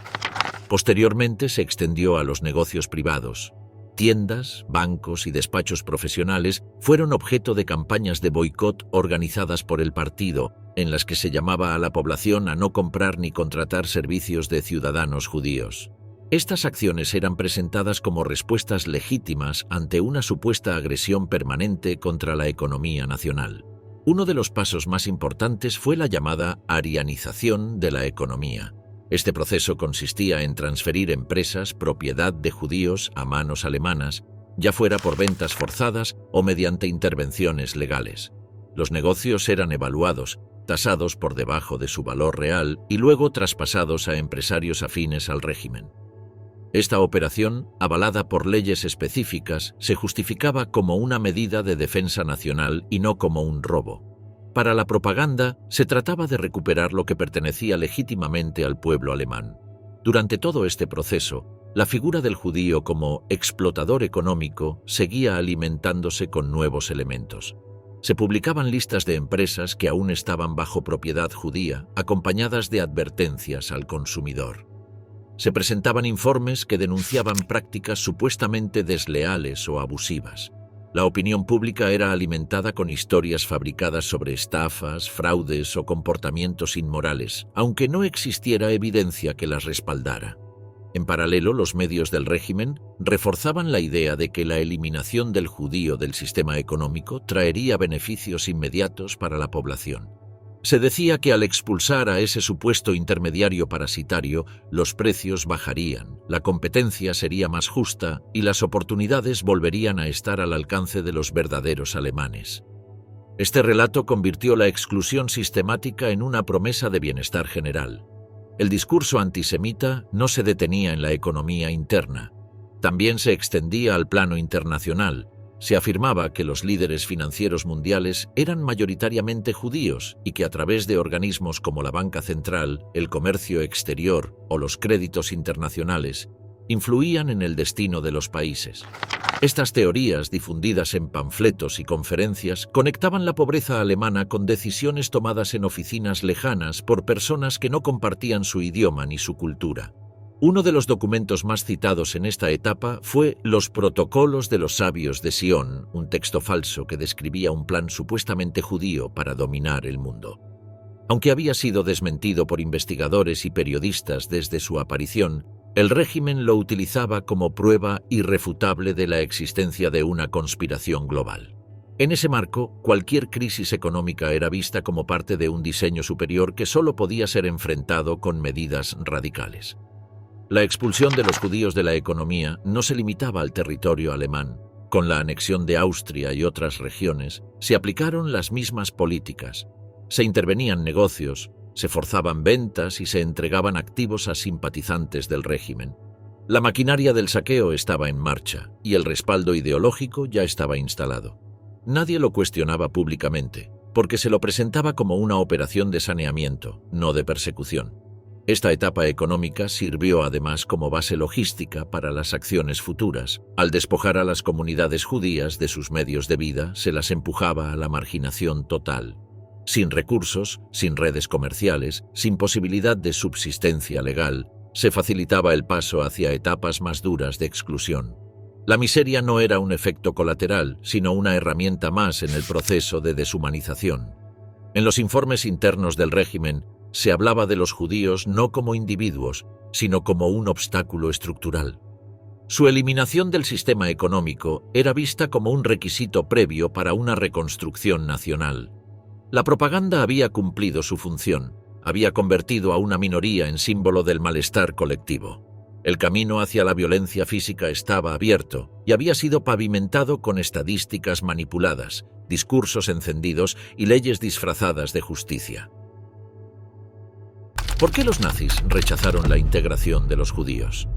Posteriormente se extendió a los negocios privados. Tiendas, bancos y despachos profesionales fueron objeto de campañas de boicot organizadas por el partido, en las que se llamaba a la población a no comprar ni contratar servicios de ciudadanos judíos. Estas acciones eran presentadas como respuestas legítimas ante una supuesta agresión permanente contra la economía nacional. Uno de los pasos más importantes fue la llamada arianización de la economía. Este proceso consistía en transferir empresas propiedad de judíos a manos alemanas, ya fuera por ventas forzadas o mediante intervenciones legales. Los negocios eran evaluados, tasados por debajo de su valor real y luego traspasados a empresarios afines al régimen. Esta operación, avalada por leyes específicas, se justificaba como una medida de defensa nacional y no como un robo. Para la propaganda, se trataba de recuperar lo que pertenecía legítimamente al pueblo alemán. Durante todo este proceso, la figura del judío como explotador económico seguía alimentándose con nuevos elementos. Se publicaban listas de empresas que aún estaban bajo propiedad judía, acompañadas de advertencias al consumidor. Se presentaban informes que denunciaban prácticas supuestamente desleales o abusivas. La opinión pública era alimentada con historias fabricadas sobre estafas, fraudes o comportamientos inmorales, aunque no existiera evidencia que las respaldara. En paralelo, los medios del régimen reforzaban la idea de que la eliminación del judío del sistema económico traería beneficios inmediatos para la población. Se decía que al expulsar a ese supuesto intermediario parasitario, los precios bajarían, la competencia sería más justa y las oportunidades volverían a estar al alcance de los verdaderos alemanes. Este relato convirtió la exclusión sistemática en una promesa de bienestar general. El discurso antisemita no se detenía en la economía interna, también se extendía al plano internacional. Se afirmaba que los líderes financieros mundiales eran mayoritariamente judíos y que a través de organismos como la Banca Central, el comercio exterior o los créditos internacionales, influían en el destino de los países. Estas teorías, difundidas en panfletos y conferencias, conectaban la pobreza alemana con decisiones tomadas en oficinas lejanas por personas que no compartían su idioma ni su cultura. Uno de los documentos más citados en esta etapa fue Los Protocolos de los Sabios de Sion, un texto falso que describía un plan supuestamente judío para dominar el mundo. Aunque había sido desmentido por investigadores y periodistas desde su aparición, el régimen lo utilizaba como prueba irrefutable de la existencia de una conspiración global. En ese marco, cualquier crisis económica era vista como parte de un diseño superior que solo podía ser enfrentado con medidas radicales. La expulsión de los judíos de la economía no se limitaba al territorio alemán. Con la anexión de Austria y otras regiones, se aplicaron las mismas políticas. Se intervenían negocios, se forzaban ventas y se entregaban activos a simpatizantes del régimen. La maquinaria del saqueo estaba en marcha y el respaldo ideológico ya estaba instalado. Nadie lo cuestionaba públicamente, porque se lo presentaba como una operación de saneamiento, no de persecución. Esta etapa económica sirvió además como base logística para las acciones futuras. Al despojar a las comunidades judías de sus medios de vida, se las empujaba a la marginación total. Sin recursos, sin redes comerciales, sin posibilidad de subsistencia legal, se facilitaba el paso hacia etapas más duras de exclusión. La miseria no era un efecto colateral, sino una herramienta más en el proceso de deshumanización. En los informes internos del régimen, se hablaba de los judíos no como individuos, sino como un obstáculo estructural. Su eliminación del sistema económico era vista como un requisito previo para una reconstrucción nacional. La propaganda había cumplido su función, había convertido a una minoría en símbolo del malestar colectivo. El camino hacia la violencia física estaba abierto y había sido pavimentado con estadísticas manipuladas, discursos encendidos y leyes disfrazadas de justicia. ¿Por qué los nazis rechazaron la integración de los judíos?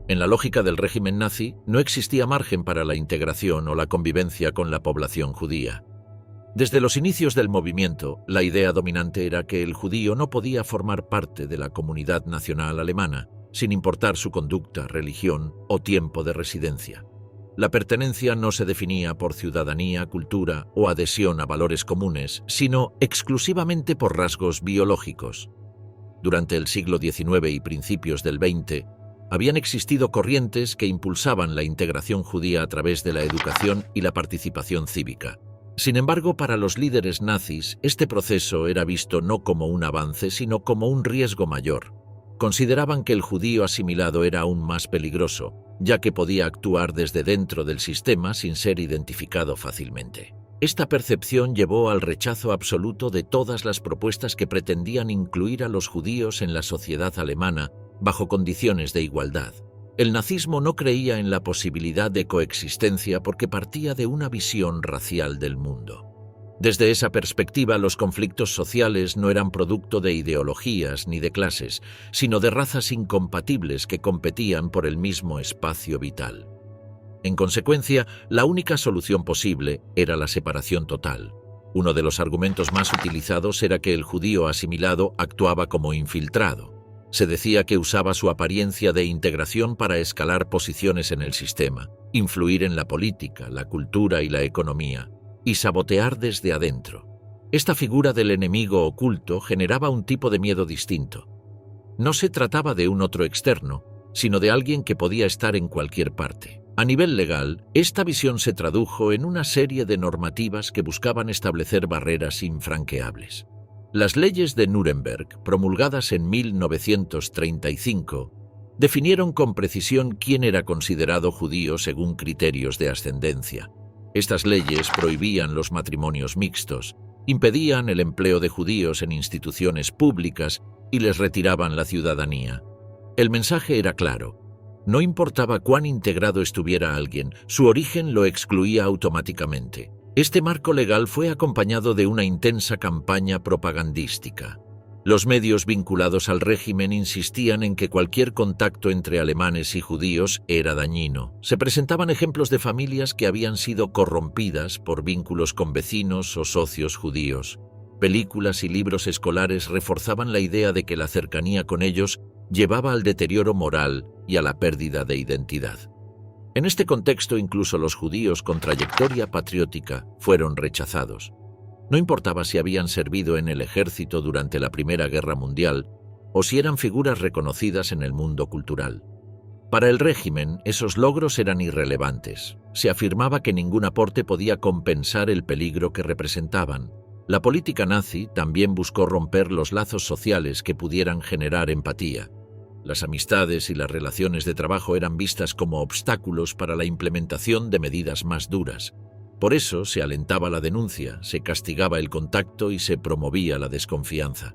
En la lógica del régimen nazi, no existía margen para la integración o la convivencia con la población judía. Desde los inicios del movimiento, la idea dominante era que el judío no podía formar parte de la comunidad nacional alemana, sin importar su conducta, religión o tiempo de residencia. La pertenencia no se definía por ciudadanía, cultura o adhesión a valores comunes, sino exclusivamente por rasgos biológicos. Durante el siglo XIX y principios del XX, habían existido corrientes que impulsaban la integración judía a través de la educación y la participación cívica. Sin embargo, para los líderes nazis, este proceso era visto no como un avance, sino como un riesgo mayor. Consideraban que el judío asimilado era aún más peligroso, ya que podía actuar desde dentro del sistema sin ser identificado fácilmente. Esta percepción llevó al rechazo absoluto de todas las propuestas que pretendían incluir a los judíos en la sociedad alemana bajo condiciones de igualdad. El nazismo no creía en la posibilidad de coexistencia porque partía de una visión racial del mundo. Desde esa perspectiva, los conflictos sociales no eran producto de ideologías ni de clases, sino de razas incompatibles que competían por el mismo espacio vital. En consecuencia, la única solución posible era la separación total. Uno de los argumentos más utilizados era que el judío asimilado actuaba como infiltrado. Se decía que usaba su apariencia de integración para escalar posiciones en el sistema, influir en la política, la cultura y la economía, y sabotear desde adentro. Esta figura del enemigo oculto generaba un tipo de miedo distinto. No se trataba de un otro externo, sino de alguien que podía estar en cualquier parte. A nivel legal, esta visión se tradujo en una serie de normativas que buscaban establecer barreras infranqueables. Las leyes de Nuremberg, promulgadas en 1935, definieron con precisión quién era considerado judío según criterios de ascendencia. Estas leyes prohibían los matrimonios mixtos, impedían el empleo de judíos en instituciones públicas y les retiraban la ciudadanía. El mensaje era claro. No importaba cuán integrado estuviera alguien, su origen lo excluía automáticamente. Este marco legal fue acompañado de una intensa campaña propagandística. Los medios vinculados al régimen insistían en que cualquier contacto entre alemanes y judíos era dañino. Se presentaban ejemplos de familias que habían sido corrompidas por vínculos con vecinos o socios judíos. Películas y libros escolares reforzaban la idea de que la cercanía con ellos llevaba al deterioro moral y a la pérdida de identidad. En este contexto, incluso los judíos con trayectoria patriótica fueron rechazados. No importaba si habían servido en el ejército durante la Primera Guerra Mundial o si eran figuras reconocidas en el mundo cultural. Para el régimen, esos logros eran irrelevantes. Se afirmaba que ningún aporte podía compensar el peligro que representaban. La política nazi también buscó romper los lazos sociales que pudieran generar empatía. Las amistades y las relaciones de trabajo eran vistas como obstáculos para la implementación de medidas más duras. Por eso se alentaba la denuncia, se castigaba el contacto y se promovía la desconfianza.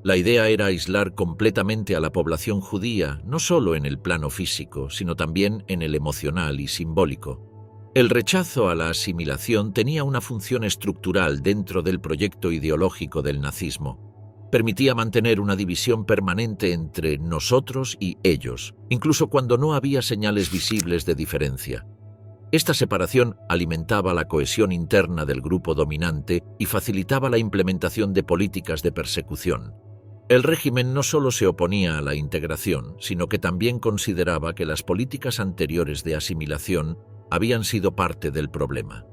La idea era aislar completamente a la población judía, no solo en el plano físico, sino también en el emocional y simbólico. El rechazo a la asimilación tenía una función estructural dentro del proyecto ideológico del nazismo. Permitía mantener una división permanente entre nosotros y ellos, incluso cuando no había señales visibles de diferencia. Esta separación alimentaba la cohesión interna del grupo dominante y facilitaba la implementación de políticas de persecución. El régimen no solo se oponía a la integración, sino que también consideraba que las políticas anteriores de asimilación habían sido parte del problema.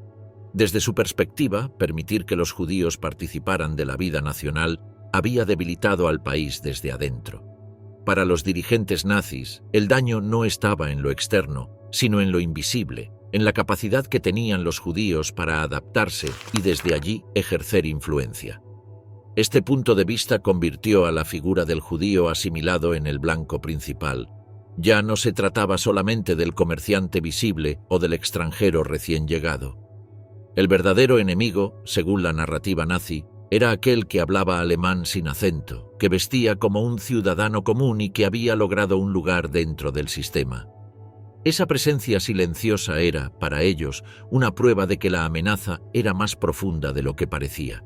Desde su perspectiva, permitir que los judíos participaran de la vida nacional había debilitado al país desde adentro. Para los dirigentes nazis, el daño no estaba en lo externo, sino en lo invisible, en la capacidad que tenían los judíos para adaptarse y desde allí ejercer influencia. Este punto de vista convirtió a la figura del judío asimilado en el blanco principal. Ya no se trataba solamente del comerciante visible o del extranjero recién llegado. El verdadero enemigo, según la narrativa nazi, era aquel que hablaba alemán sin acento, que vestía como un ciudadano común y que había logrado un lugar dentro del sistema. Esa presencia silenciosa era, para ellos, una prueba de que la amenaza era más profunda de lo que parecía.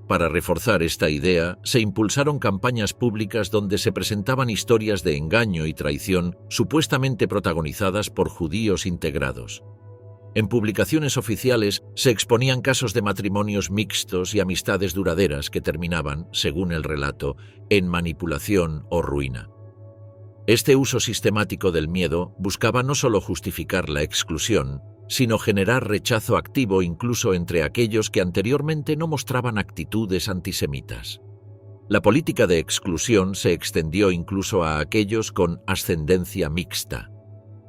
Para reforzar esta idea, se impulsaron campañas públicas donde se presentaban historias de engaño y traición supuestamente protagonizadas por judíos integrados. En publicaciones oficiales se exponían casos de matrimonios mixtos y amistades duraderas que terminaban, según el relato, en manipulación o ruina. Este uso sistemático del miedo buscaba no solo justificar la exclusión, sino generar rechazo activo incluso entre aquellos que anteriormente no mostraban actitudes antisemitas. La política de exclusión se extendió incluso a aquellos con ascendencia mixta.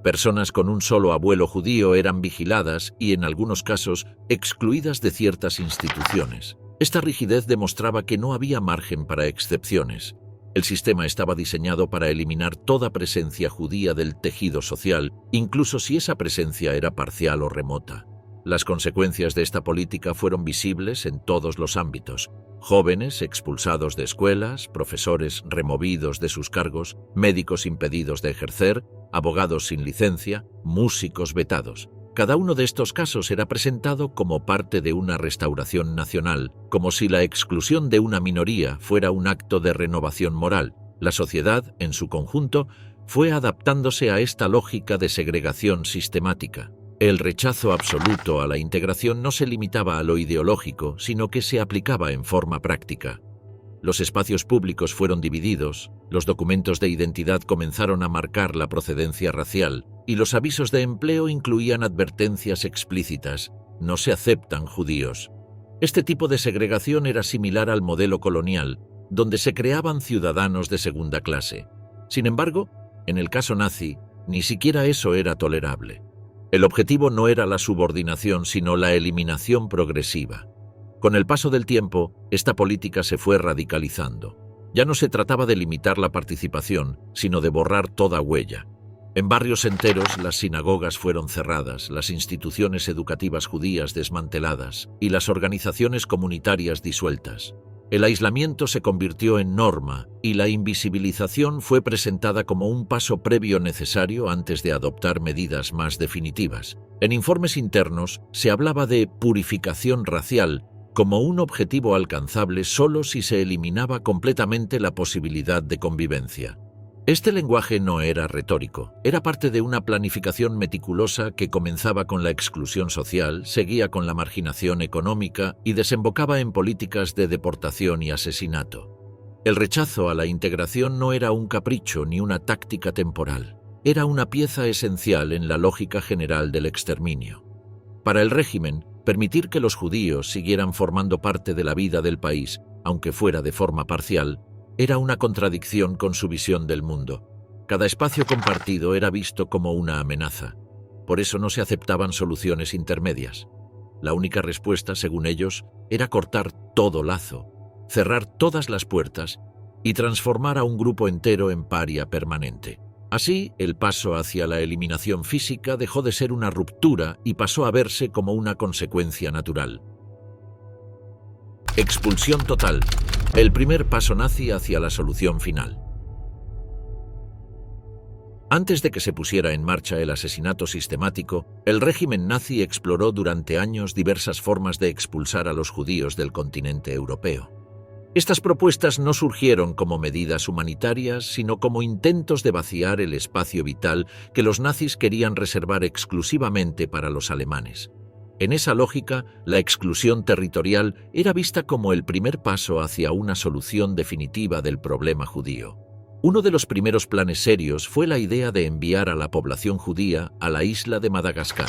Personas con un solo abuelo judío eran vigiladas y, en algunos casos, excluidas de ciertas instituciones. Esta rigidez demostraba que no había margen para excepciones. El sistema estaba diseñado para eliminar toda presencia judía del tejido social, incluso si esa presencia era parcial o remota. Las consecuencias de esta política fueron visibles en todos los ámbitos: jóvenes expulsados de escuelas, profesores removidos de sus cargos, médicos impedidos de ejercer, abogados sin licencia, músicos vetados. Cada uno de estos casos era presentado como parte de una restauración nacional, como si la exclusión de una minoría fuera un acto de renovación moral. La sociedad, en su conjunto, fue adaptándose a esta lógica de segregación sistemática. El rechazo absoluto a la integración no se limitaba a lo ideológico, sino que se aplicaba en forma práctica. Los espacios públicos fueron divididos, los documentos de identidad comenzaron a marcar la procedencia racial, y los avisos de empleo incluían advertencias explícitas: no se aceptan judíos. Este tipo de segregación era similar al modelo colonial, donde se creaban ciudadanos de segunda clase. Sin embargo, en el caso nazi, ni siquiera eso era tolerable. El objetivo no era la subordinación, sino la eliminación progresiva. Con el paso del tiempo, esta política se fue radicalizando. Ya no se trataba de limitar la participación, sino de borrar toda huella. En barrios enteros, las sinagogas fueron cerradas, las instituciones educativas judías desmanteladas y las organizaciones comunitarias disueltas. El aislamiento se convirtió en norma y la invisibilización fue presentada como un paso previo necesario antes de adoptar medidas más definitivas. En informes internos se hablaba de purificación racial como un objetivo alcanzable solo si se eliminaba completamente la posibilidad de convivencia. Este lenguaje no era retórico, era parte de una planificación meticulosa que comenzaba con la exclusión social, seguía con la marginación económica y desembocaba en políticas de deportación y asesinato. El rechazo a la integración no era un capricho ni una táctica temporal, era una pieza esencial en la lógica general del exterminio. Para el régimen, permitir que los judíos siguieran formando parte de la vida del país, aunque fuera de forma parcial, era una contradicción con su visión del mundo. Cada espacio compartido era visto como una amenaza. Por eso no se aceptaban soluciones intermedias. La única respuesta, según ellos, era cortar todo lazo, cerrar todas las puertas y transformar a un grupo entero en paria permanente. Así, el paso hacia la eliminación física dejó de ser una ruptura y pasó a verse como una consecuencia natural. Expulsión total. El primer paso nazi hacia la solución final. Antes de que se pusiera en marcha el asesinato sistemático, el régimen nazi exploró durante años diversas formas de expulsar a los judíos del continente europeo. Estas propuestas no surgieron como medidas humanitarias, sino como intentos de vaciar el espacio vital que los nazis querían reservar exclusivamente para los alemanes. En esa lógica, la exclusión territorial era vista como el primer paso hacia una solución definitiva del problema judío. Uno de los primeros planes serios fue la idea de enviar a la población judía a la isla de Madagascar.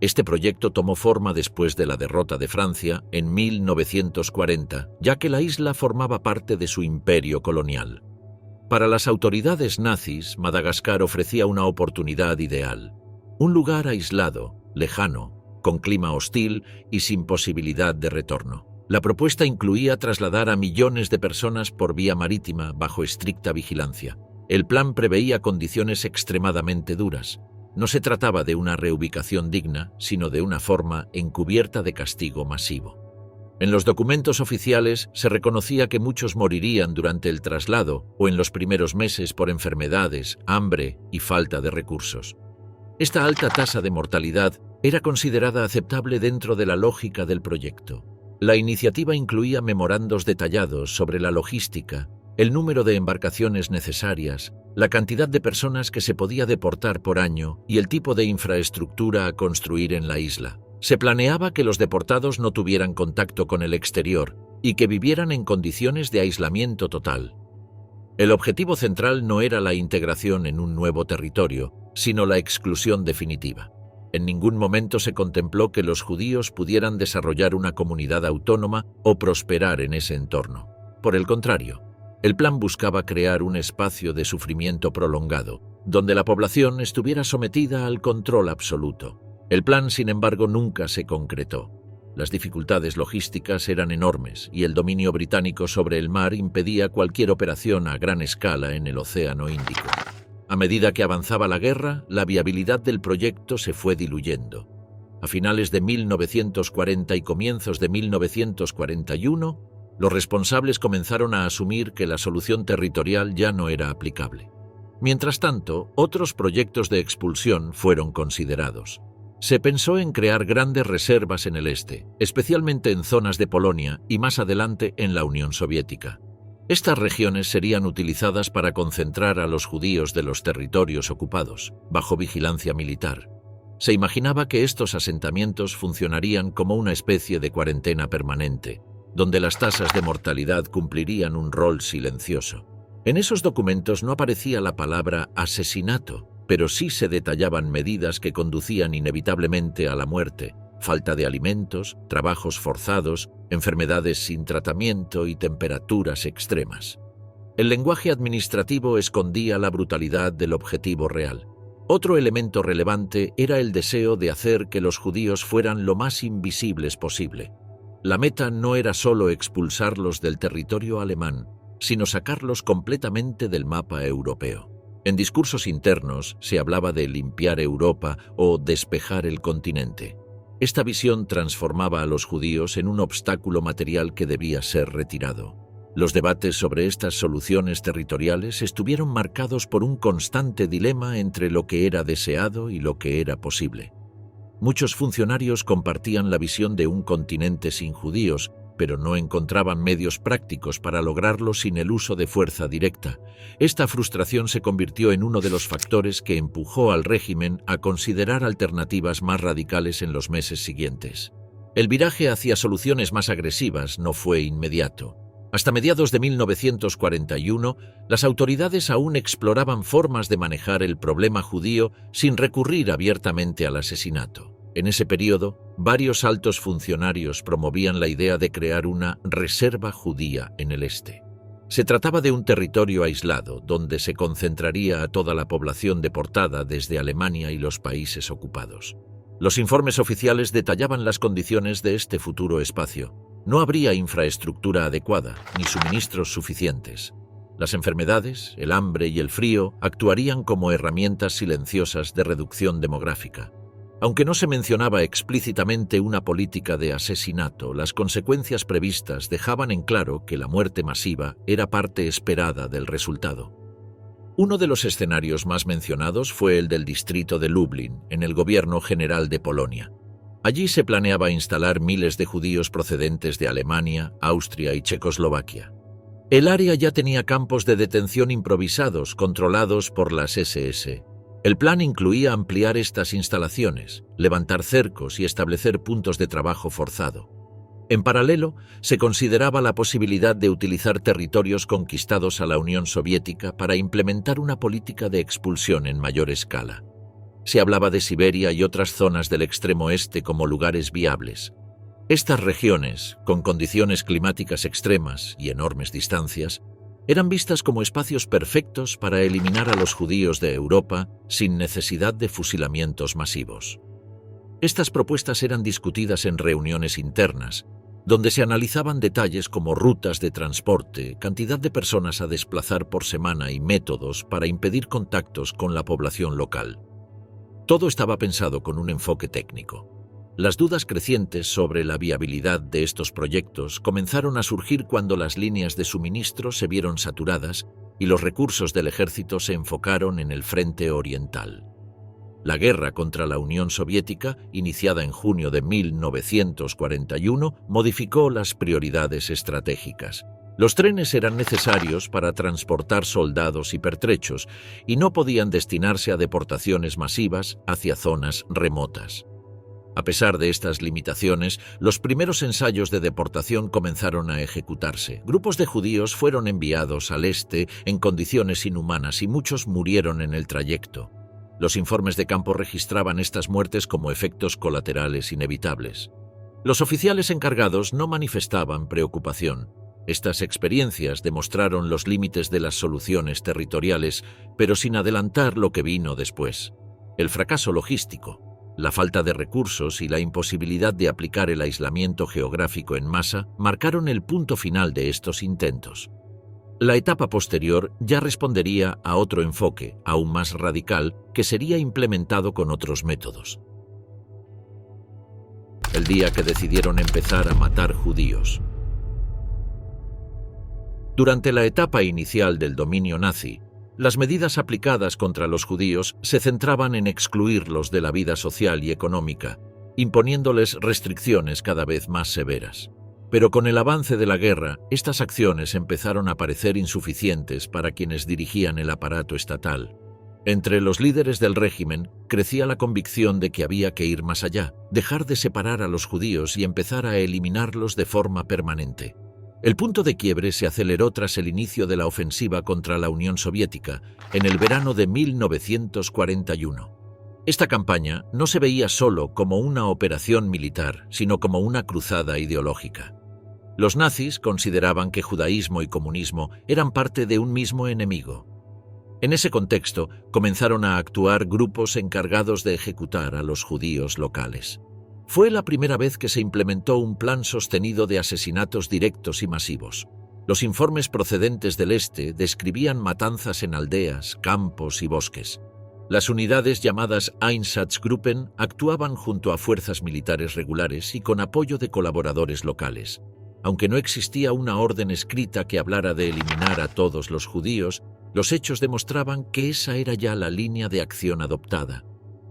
Este proyecto tomó forma después de la derrota de Francia en 1940, ya que la isla formaba parte de su imperio colonial. Para las autoridades nazis, Madagascar ofrecía una oportunidad ideal. Un lugar aislado, lejano, con clima hostil y sin posibilidad de retorno. La propuesta incluía trasladar a millones de personas por vía marítima bajo estricta vigilancia. El plan preveía condiciones extremadamente duras. No se trataba de una reubicación digna, sino de una forma encubierta de castigo masivo. En los documentos oficiales se reconocía que muchos morirían durante el traslado o en los primeros meses por enfermedades, hambre y falta de recursos. Esta alta tasa de mortalidad era considerada aceptable dentro de la lógica del proyecto. La iniciativa incluía memorandos detallados sobre la logística, el número de embarcaciones necesarias, la cantidad de personas que se podía deportar por año y el tipo de infraestructura a construir en la isla. Se planeaba que los deportados no tuvieran contacto con el exterior y que vivieran en condiciones de aislamiento total. El objetivo central no era la integración en un nuevo territorio, sino la exclusión definitiva. En ningún momento se contempló que los judíos pudieran desarrollar una comunidad autónoma o prosperar en ese entorno. Por el contrario, el plan buscaba crear un espacio de sufrimiento prolongado, donde la población estuviera sometida al control absoluto. El plan, sin embargo, nunca se concretó. Las dificultades logísticas eran enormes y el dominio británico sobre el mar impedía cualquier operación a gran escala en el Océano Índico. A medida que avanzaba la guerra, la viabilidad del proyecto se fue diluyendo. A finales de 1940 y comienzos de 1941, los responsables comenzaron a asumir que la solución territorial ya no era aplicable. Mientras tanto, otros proyectos de expulsión fueron considerados. Se pensó en crear grandes reservas en el este, especialmente en zonas de Polonia y más adelante en la Unión Soviética. Estas regiones serían utilizadas para concentrar a los judíos de los territorios ocupados, bajo vigilancia militar. Se imaginaba que estos asentamientos funcionarían como una especie de cuarentena permanente, donde las tasas de mortalidad cumplirían un rol silencioso. En esos documentos no aparecía la palabra asesinato, pero sí se detallaban medidas que conducían inevitablemente a la muerte: falta de alimentos, trabajos forzados, enfermedades sin tratamiento y temperaturas extremas. El lenguaje administrativo escondía la brutalidad del objetivo real. Otro elemento relevante era el deseo de hacer que los judíos fueran lo más invisibles posible. La meta no era solo expulsarlos del territorio alemán, sino sacarlos completamente del mapa europeo. En discursos internos se hablaba de limpiar Europa o despejar el continente. Esta visión transformaba a los judíos en un obstáculo material que debía ser retirado. Los debates sobre estas soluciones territoriales estuvieron marcados por un constante dilema entre lo que era deseado y lo que era posible. Muchos funcionarios compartían la visión de un continente sin judíos, pero no encontraban medios prácticos para lograrlo sin el uso de fuerza directa. Esta frustración se convirtió en uno de los factores que empujó al régimen a considerar alternativas más radicales en los meses siguientes. El viraje hacia soluciones más agresivas no fue inmediato. Hasta mediados de 1941, las autoridades aún exploraban formas de manejar el problema judío sin recurrir abiertamente al asesinato. En ese periodo, varios altos funcionarios promovían la idea de crear una reserva judía en el este. Se trataba de un territorio aislado, donde se concentraría a toda la población deportada desde Alemania y los países ocupados. Los informes oficiales detallaban las condiciones de este futuro espacio. No habría infraestructura adecuada, ni suministros suficientes. Las enfermedades, el hambre y el frío actuarían como herramientas silenciosas de reducción demográfica. Aunque no se mencionaba explícitamente una política de asesinato, las consecuencias previstas dejaban en claro que la muerte masiva era parte esperada del resultado. Uno de los escenarios más mencionados fue el del distrito de Lublin, en el gobierno general de Polonia. Allí se planeaba instalar miles de judíos procedentes de Alemania, Austria y Checoslovaquia. El área ya tenía campos de detención improvisados controlados por las SS. El plan incluía ampliar estas instalaciones, levantar cercos y establecer puntos de trabajo forzado. En paralelo, se consideraba la posibilidad de utilizar territorios conquistados a la Unión Soviética para implementar una política de expulsión en mayor escala. Se hablaba de Siberia y otras zonas del extremo este como lugares viables. Estas regiones, con condiciones climáticas extremas y enormes distancias, eran vistas como espacios perfectos para eliminar a los judíos de Europa sin necesidad de fusilamientos masivos. Estas propuestas eran discutidas en reuniones internas, donde se analizaban detalles como rutas de transporte, cantidad de personas a desplazar por semana y métodos para impedir contactos con la población local. Todo estaba pensado con un enfoque técnico. Las dudas crecientes sobre la viabilidad de estos proyectos comenzaron a surgir cuando las líneas de suministro se vieron saturadas y los recursos del ejército se enfocaron en el frente oriental. La guerra contra la Unión Soviética, iniciada en junio de 1941, modificó las prioridades estratégicas. Los trenes eran necesarios para transportar soldados y pertrechos y no podían destinarse a deportaciones masivas hacia zonas remotas. A pesar de estas limitaciones, los primeros ensayos de deportación comenzaron a ejecutarse. Grupos de judíos fueron enviados al este en condiciones inhumanas y muchos murieron en el trayecto. Los informes de campo registraban estas muertes como efectos colaterales inevitables. Los oficiales encargados no manifestaban preocupación. Estas experiencias demostraron los límites de las soluciones territoriales, pero sin adelantar lo que vino después. El fracaso logístico, la falta de recursos y la imposibilidad de aplicar el aislamiento geográfico en masa marcaron el punto final de estos intentos. La etapa posterior ya respondería a otro enfoque, aún más radical, que sería implementado con otros métodos. El día que decidieron empezar a matar judíos. Durante la etapa inicial del dominio nazi, las medidas aplicadas contra los judíos se centraban en excluirlos de la vida social y económica, imponiéndoles restricciones cada vez más severas. Pero con el avance de la guerra, estas acciones empezaron a parecer insuficientes para quienes dirigían el aparato estatal. Entre los líderes del régimen crecía la convicción de que había que ir más allá, dejar de separar a los judíos y empezar a eliminarlos de forma permanente. El punto de quiebre se aceleró tras el inicio de la ofensiva contra la Unión Soviética en el verano de 1941. Esta campaña no se veía solo como una operación militar, sino como una cruzada ideológica. Los nazis consideraban que judaísmo y comunismo eran parte de un mismo enemigo. En ese contexto, comenzaron a actuar grupos encargados de ejecutar a los judíos locales. Fue la primera vez que se implementó un plan sostenido de asesinatos directos y masivos. Los informes procedentes del este describían matanzas en aldeas, campos y bosques. Las unidades llamadas Einsatzgruppen actuaban junto a fuerzas militares regulares y con apoyo de colaboradores locales. Aunque no existía una orden escrita que hablara de eliminar a todos los judíos, los hechos demostraban que esa era ya la línea de acción adoptada.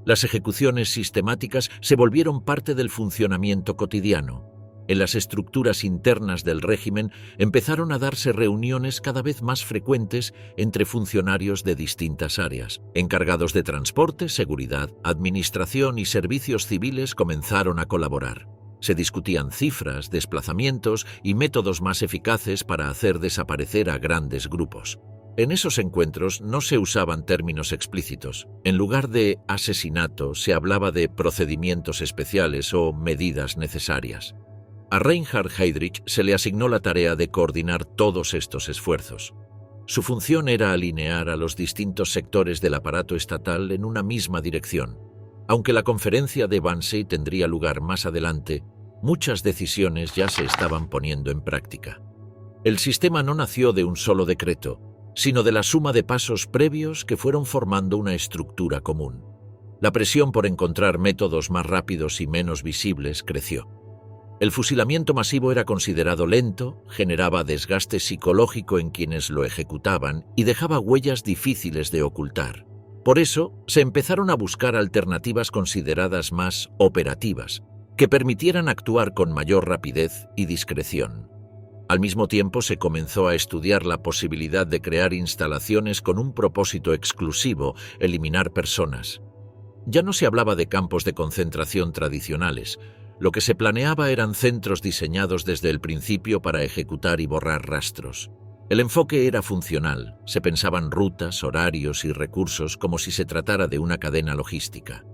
Las ejecuciones sistemáticas se volvieron parte del funcionamiento cotidiano. En las estructuras internas del régimen empezaron a darse reuniones cada vez más frecuentes entre funcionarios de distintas áreas. Encargados de transporte, seguridad, administración y servicios civiles comenzaron a colaborar. Se discutían cifras, desplazamientos y métodos más eficaces para hacer desaparecer a grandes grupos. En esos encuentros no se usaban términos explícitos. En lugar de asesinato, se hablaba de procedimientos especiales o medidas necesarias. A Reinhard Heydrich se le asignó la tarea de coordinar todos estos esfuerzos. Su función era alinear a los distintos sectores del aparato estatal en una misma dirección. Aunque la conferencia de Wannsee tendría lugar más adelante, muchas decisiones ya se estaban poniendo en práctica. El sistema no nació de un solo decreto, sino de la suma de pasos previos que fueron formando una estructura común. La presión por encontrar métodos más rápidos y menos visibles creció. El fusilamiento masivo era considerado lento, generaba desgaste psicológico en quienes lo ejecutaban y dejaba huellas difíciles de ocultar. Por eso, se empezaron a buscar alternativas consideradas más operativas, que permitieran actuar con mayor rapidez y discreción. Al mismo tiempo se comenzó a estudiar la posibilidad de crear instalaciones con un propósito exclusivo: eliminar personas. Ya no se hablaba de campos de concentración tradicionales. Lo que se planeaba eran centros diseñados desde el principio para ejecutar y borrar rastros. El enfoque era funcional. Se pensaban rutas, horarios y recursos como si se tratara de una cadena logística.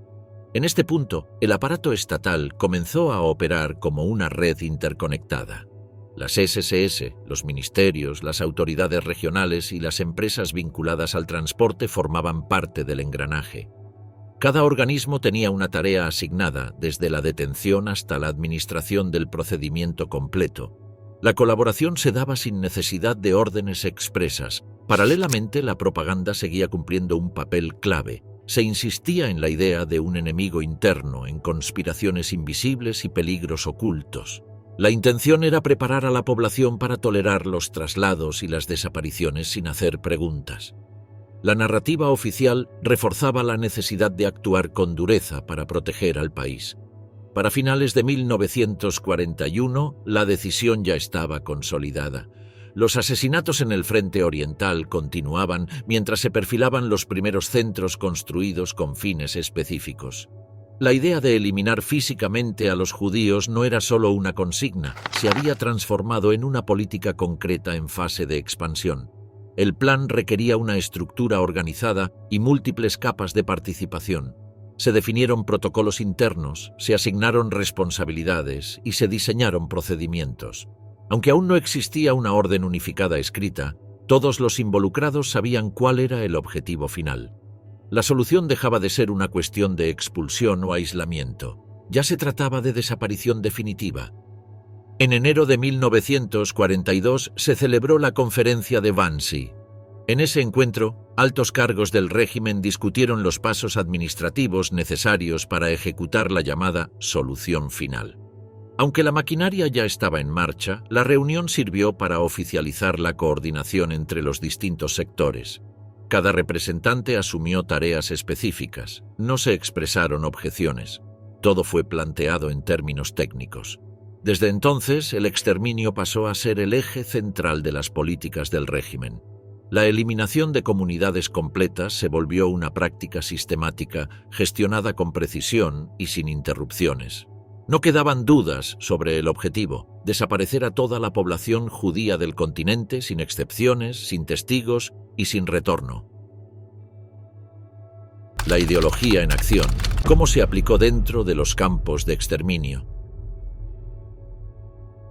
En este punto, el aparato estatal comenzó a operar como una red interconectada. Las SSS, los ministerios, las autoridades regionales y las empresas vinculadas al transporte formaban parte del engranaje. Cada organismo tenía una tarea asignada, desde la detención hasta la administración del procedimiento completo. La colaboración se daba sin necesidad de órdenes expresas. Paralelamente, la propaganda seguía cumpliendo un papel clave. Se insistía en la idea de un enemigo interno, en conspiraciones invisibles y peligros ocultos. La intención era preparar a la población para tolerar los traslados y las desapariciones sin hacer preguntas. La narrativa oficial reforzaba la necesidad de actuar con dureza para proteger al país. Para finales de 1941, la decisión ya estaba consolidada. Los asesinatos en el frente oriental continuaban mientras se perfilaban los primeros centros construidos con fines específicos. La idea de eliminar físicamente a los judíos no era solo una consigna, se había transformado en una política concreta en fase de expansión. El plan requería una estructura organizada y múltiples capas de participación. Se definieron protocolos internos, se asignaron responsabilidades y se diseñaron procedimientos. Aunque aún no existía una orden unificada escrita, todos los involucrados sabían cuál era el objetivo final. La solución dejaba de ser una cuestión de expulsión o aislamiento. Ya se trataba de desaparición definitiva. En enero de 1942 se celebró la conferencia de Wannsee. En ese encuentro, altos cargos del régimen discutieron los pasos administrativos necesarios para ejecutar la llamada solución final. Aunque la maquinaria ya estaba en marcha, la reunión sirvió para oficializar la coordinación entre los distintos sectores. Cada representante asumió tareas específicas, no se expresaron objeciones. Todo fue planteado en términos técnicos. Desde entonces, el exterminio pasó a ser el eje central de las políticas del régimen. La eliminación de comunidades completas se volvió una práctica sistemática, gestionada con precisión y sin interrupciones. No quedaban dudas sobre el objetivo: desaparecer a toda la población judía del continente, sin excepciones, sin testigos y sin retorno. La ideología en acción. ¿Cómo se aplicó dentro de los campos de exterminio?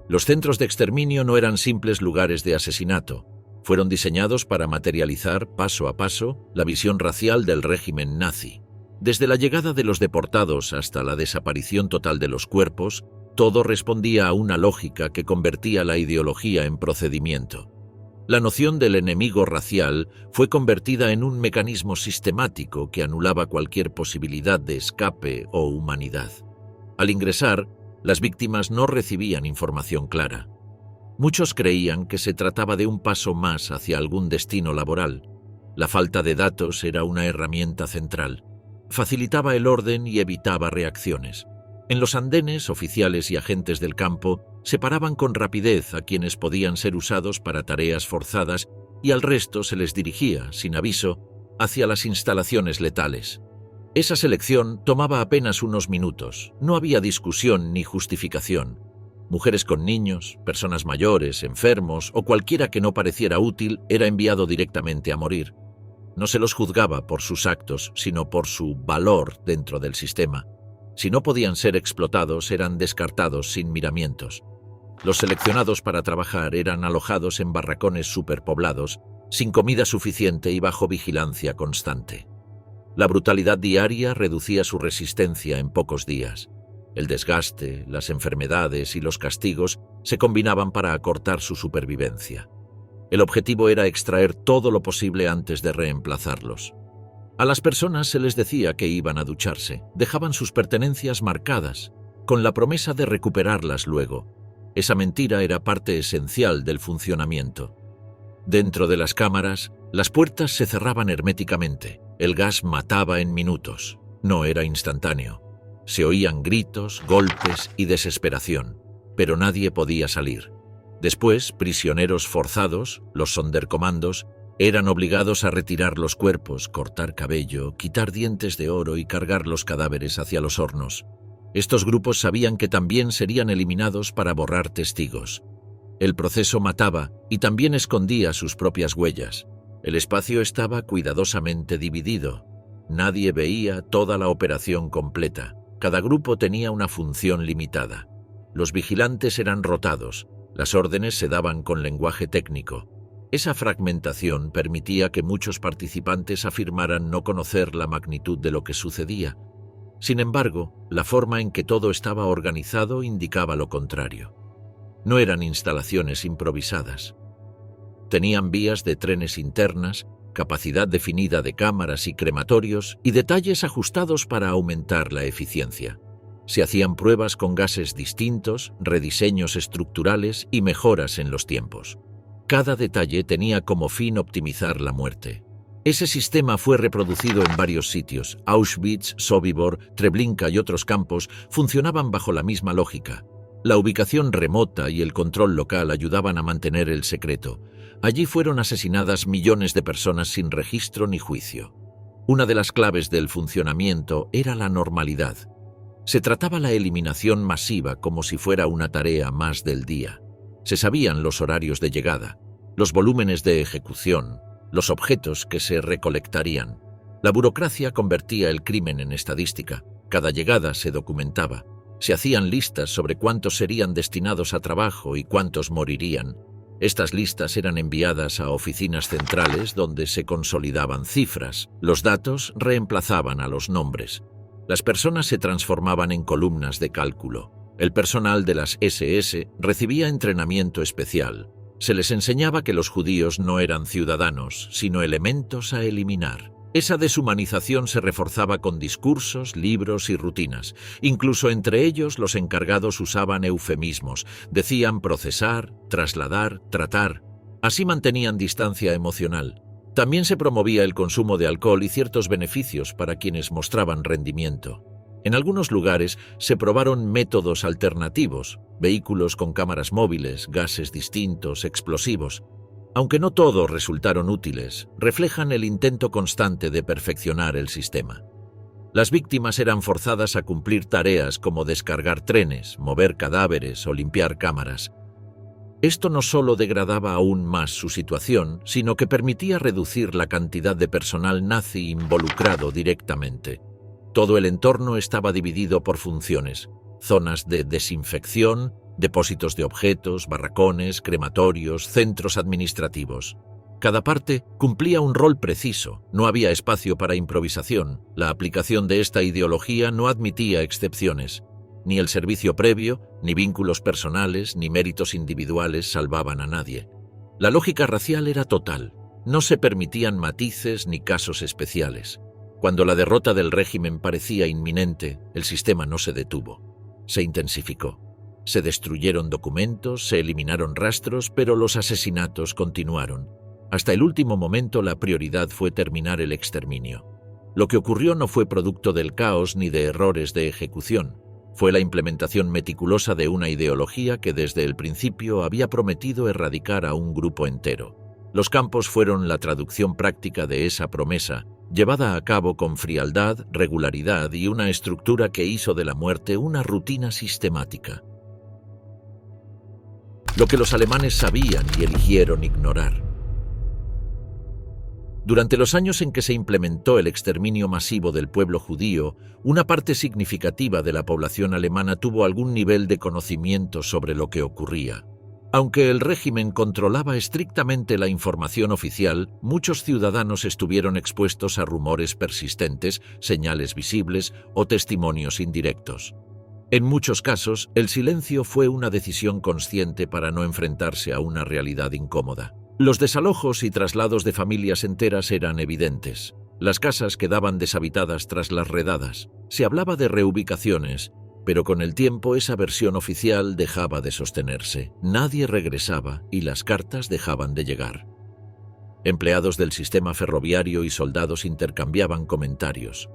Los centros de exterminio no eran simples lugares de asesinato. Fueron diseñados para materializar, paso a paso, la visión racial del régimen nazi. Desde la llegada de los deportados hasta la desaparición total de los cuerpos, todo respondía a una lógica que convertía la ideología en procedimiento. La noción del enemigo racial fue convertida en un mecanismo sistemático que anulaba cualquier posibilidad de escape o humanidad. Al ingresar, las víctimas no recibían información clara. Muchos creían que se trataba de un paso más hacia algún destino laboral. La falta de datos era una herramienta central. Facilitaba el orden y evitaba reacciones. En los andenes, oficiales y agentes del campo separaban con rapidez a quienes podían ser usados para tareas forzadas y al resto se les dirigía, sin aviso, hacia las instalaciones letales. Esa selección tomaba apenas unos minutos. No había discusión ni justificación. Mujeres con niños, personas mayores, enfermos o cualquiera que no pareciera útil era enviado directamente a morir. No se los juzgaba por sus actos, sino por su valor dentro del sistema. Si no podían ser explotados, eran descartados sin miramientos. Los seleccionados para trabajar eran alojados en barracones superpoblados, sin comida suficiente y bajo vigilancia constante. La brutalidad diaria reducía su resistencia en pocos días. El desgaste, las enfermedades y los castigos se combinaban para acortar su supervivencia. El objetivo era extraer todo lo posible antes de reemplazarlos. A las personas se les decía que iban a ducharse, dejaban sus pertenencias marcadas, con la promesa de recuperarlas luego. Esa mentira era parte esencial del funcionamiento. Dentro de las cámaras, las puertas se cerraban herméticamente. El gas mataba en minutos. No era instantáneo. Se oían gritos, golpes y desesperación, pero nadie podía salir. Después, prisioneros forzados, los Sonderkommandos, eran obligados a retirar los cuerpos, cortar cabello, quitar dientes de oro y cargar los cadáveres hacia los hornos. Estos grupos sabían que también serían eliminados para borrar testigos. El proceso mataba y también escondía sus propias huellas. El espacio estaba cuidadosamente dividido. Nadie veía toda la operación completa. Cada grupo tenía una función limitada. Los vigilantes eran rotados. Las órdenes se daban con lenguaje técnico. Esa fragmentación permitía que muchos participantes afirmaran no conocer la magnitud de lo que sucedía. Sin embargo, la forma en que todo estaba organizado indicaba lo contrario. No eran instalaciones improvisadas. Tenían vías de trenes internas, capacidad definida de cámaras y crematorios y detalles ajustados para aumentar la eficiencia. Se hacían pruebas con gases distintos, rediseños estructurales y mejoras en los tiempos. Cada detalle tenía como fin optimizar la muerte. Ese sistema fue reproducido en varios sitios. Auschwitz, Sobibor, Treblinka y otros campos funcionaban bajo la misma lógica. La ubicación remota y el control local ayudaban a mantener el secreto. Allí fueron asesinadas millones de personas sin registro ni juicio. Una de las claves del funcionamiento era la normalidad. Se trataba la eliminación masiva como si fuera una tarea más del día. Se sabían los horarios de llegada, los volúmenes de ejecución, los objetos que se recolectarían. La burocracia convertía el crimen en estadística. Cada llegada se documentaba. Se hacían listas sobre cuántos serían destinados a trabajo y cuántos morirían. Estas listas eran enviadas a oficinas centrales donde se consolidaban cifras. Los datos reemplazaban a los nombres. Las personas se transformaban en columnas de cálculo. El personal de las SS recibía entrenamiento especial. Se les enseñaba que los judíos no eran ciudadanos, sino elementos a eliminar. Esa deshumanización se reforzaba con discursos, libros y rutinas. Incluso entre ellos los encargados usaban eufemismos. Decían procesar, trasladar, tratar. Así mantenían distancia emocional. También se promovía el consumo de alcohol y ciertos beneficios para quienes mostraban rendimiento. En algunos lugares se probaron métodos alternativos, vehículos con cámaras móviles, gases distintos, explosivos. Aunque no todos resultaron útiles, reflejan el intento constante de perfeccionar el sistema. Las víctimas eran forzadas a cumplir tareas como descargar trenes, mover cadáveres o limpiar cámaras. Esto no solo degradaba aún más su situación, sino que permitía reducir la cantidad de personal nazi involucrado directamente. Todo el entorno estaba dividido por funciones: zonas de desinfección, depósitos de objetos, barracones, crematorios, centros administrativos. Cada parte cumplía un rol preciso, no había espacio para improvisación. La aplicación de esta ideología no admitía excepciones. Ni el servicio previo, ni vínculos personales, ni méritos individuales salvaban a nadie. La lógica racial era total. No se permitían matices ni casos especiales. Cuando la derrota del régimen parecía inminente, el sistema no se detuvo. Se intensificó. Se destruyeron documentos, se eliminaron rastros, pero los asesinatos continuaron. Hasta el último momento la prioridad fue terminar el exterminio. Lo que ocurrió no fue producto del caos ni de errores de ejecución. Fue la implementación meticulosa de una ideología que desde el principio había prometido erradicar a un grupo entero. Los campos fueron la traducción práctica de esa promesa, llevada a cabo con frialdad, regularidad y una estructura que hizo de la muerte una rutina sistemática. Lo que los alemanes sabían y eligieron ignorar. Durante los años en que se implementó el exterminio masivo del pueblo judío, una parte significativa de la población alemana tuvo algún nivel de conocimiento sobre lo que ocurría. Aunque el régimen controlaba estrictamente la información oficial, muchos ciudadanos estuvieron expuestos a rumores persistentes, señales visibles o testimonios indirectos. En muchos casos, el silencio fue una decisión consciente para no enfrentarse a una realidad incómoda. Los desalojos y traslados de familias enteras eran evidentes. Las casas quedaban deshabitadas tras las redadas. Se hablaba de reubicaciones, pero con el tiempo esa versión oficial dejaba de sostenerse. Nadie regresaba y las cartas dejaban de llegar. Empleados del sistema ferroviario y soldados intercambiaban comentarios.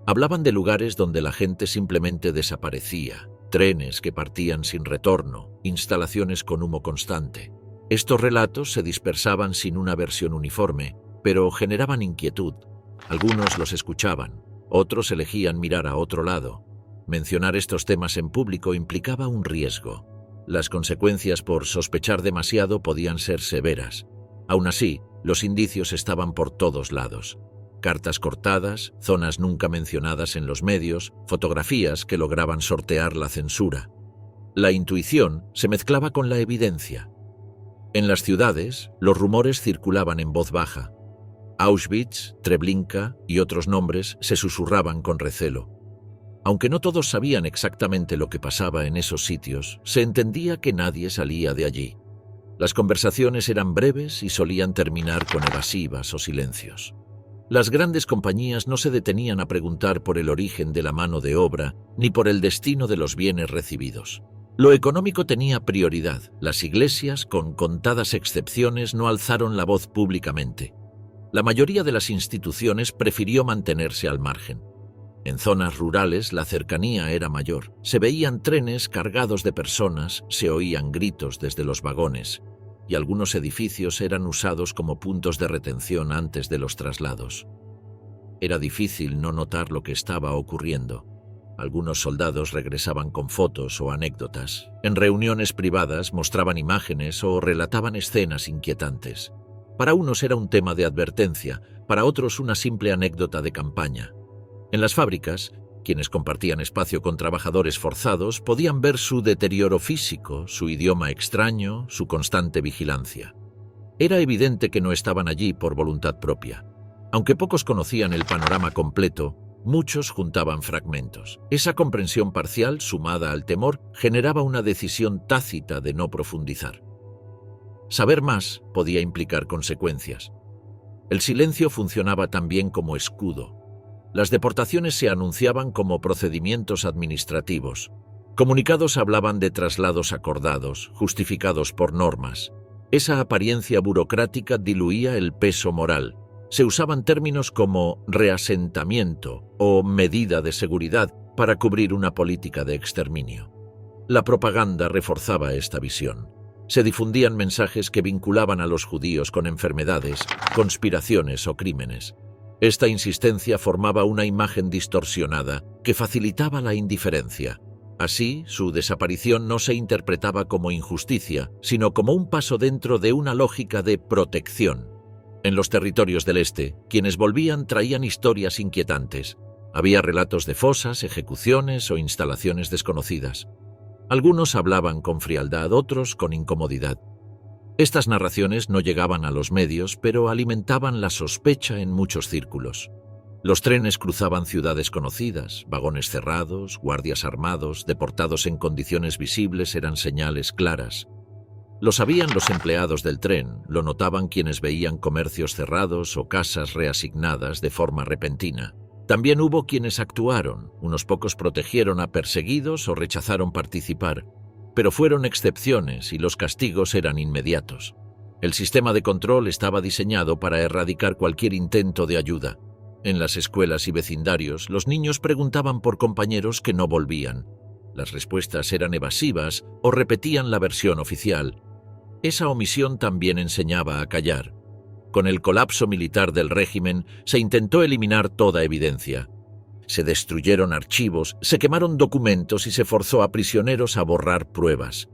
Hablaban de lugares donde la gente simplemente desaparecía. trenes que partían sin retorno, instalaciones con humo constante. Estos relatos se dispersaban sin una versión uniforme, pero generaban inquietud. Algunos los escuchaban, otros elegían mirar a otro lado. Mencionar estos temas en público implicaba un riesgo. Las consecuencias por sospechar demasiado podían ser severas. Aún así, los indicios estaban por todos lados. Cartas cortadas, zonas nunca mencionadas en los medios, fotografías que lograban sortear la censura. La intuición se mezclaba con la evidencia. En las ciudades, los rumores circulaban en voz baja. Auschwitz, Treblinka y otros nombres se susurraban con recelo. Aunque no todos sabían exactamente lo que pasaba en esos sitios, se entendía que nadie salía de allí. Las conversaciones eran breves y solían terminar con evasivas o silencios. Las grandes compañías no se detenían a preguntar por el origen de la mano de obra ni por el destino de los bienes recibidos. Lo económico tenía prioridad. Las iglesias, con contadas excepciones, no alzaron la voz públicamente. La mayoría de las instituciones prefirió mantenerse al margen. En zonas rurales la cercanía era mayor. Se veían trenes cargados de personas, se oían gritos desde los vagones, y algunos edificios eran usados como puntos de retención antes de los traslados. Era difícil no notar lo que estaba ocurriendo. Algunos soldados regresaban con fotos o anécdotas. En reuniones privadas mostraban imágenes o relataban escenas inquietantes. Para unos era un tema de advertencia, para otros una simple anécdota de campaña. En las fábricas, quienes compartían espacio con trabajadores forzados podían ver su deterioro físico, su idioma extraño, su constante vigilancia. Era evidente que no estaban allí por voluntad propia. Aunque pocos conocían el panorama completo, muchos juntaban fragmentos. Esa comprensión parcial, sumada al temor, generaba una decisión tácita de no profundizar. Saber más podía implicar consecuencias. El silencio funcionaba también como escudo. Las deportaciones se anunciaban como procedimientos administrativos. Comunicados hablaban de traslados acordados, justificados por normas. Esa apariencia burocrática diluía el peso moral. Se usaban términos como reasentamiento o medida de seguridad para cubrir una política de exterminio. La propaganda reforzaba esta visión. Se difundían mensajes que vinculaban a los judíos con enfermedades, conspiraciones o crímenes. Esta insistencia formaba una imagen distorsionada que facilitaba la indiferencia. Así, su desaparición no se interpretaba como injusticia, sino como un paso dentro de una lógica de protección. En los territorios del este, quienes volvían traían historias inquietantes. Había relatos de fosas, ejecuciones o instalaciones desconocidas. Algunos hablaban con frialdad, otros con incomodidad. Estas narraciones no llegaban a los medios, pero alimentaban la sospecha en muchos círculos. Los trenes cruzaban ciudades conocidas, vagones cerrados, guardias armados, deportados en condiciones visibles eran señales claras. Lo sabían los empleados del tren, lo notaban quienes veían comercios cerrados o casas reasignadas de forma repentina. También hubo quienes actuaron, unos pocos protegieron a perseguidos o rechazaron participar, pero fueron excepciones y los castigos eran inmediatos. El sistema de control estaba diseñado para erradicar cualquier intento de ayuda. En las escuelas y vecindarios, los niños preguntaban por compañeros que no volvían. Las respuestas eran evasivas o repetían la versión oficial. Esa omisión también enseñaba a callar. Con el colapso militar del régimen, se intentó eliminar toda evidencia. Se destruyeron archivos, se quemaron documentos y se forzó a prisioneros a borrar pruebas.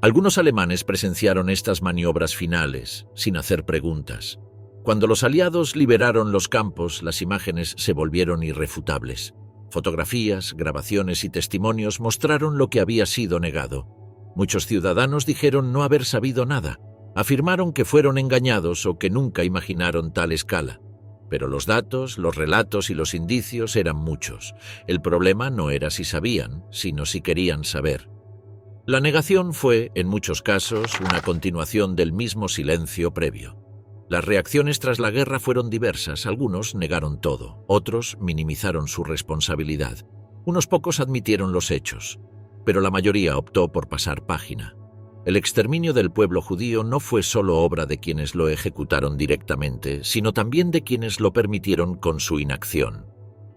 Algunos alemanes presenciaron estas maniobras finales, sin hacer preguntas. Cuando los aliados liberaron los campos, las imágenes se volvieron irrefutables. Fotografías, grabaciones y testimonios mostraron lo que había sido negado. Muchos ciudadanos dijeron no haber sabido nada. Afirmaron que fueron engañados o que nunca imaginaron tal escala. Pero los datos, los relatos y los indicios eran muchos. El problema no era si sabían, sino si querían saber. La negación fue, en muchos casos, una continuación del mismo silencio previo. Las reacciones tras la guerra fueron diversas. Algunos negaron todo, otros minimizaron su responsabilidad. Unos pocos admitieron los hechos, pero la mayoría optó por pasar página. El exterminio del pueblo judío no fue solo obra de quienes lo ejecutaron directamente, sino también de quienes lo permitieron con su inacción.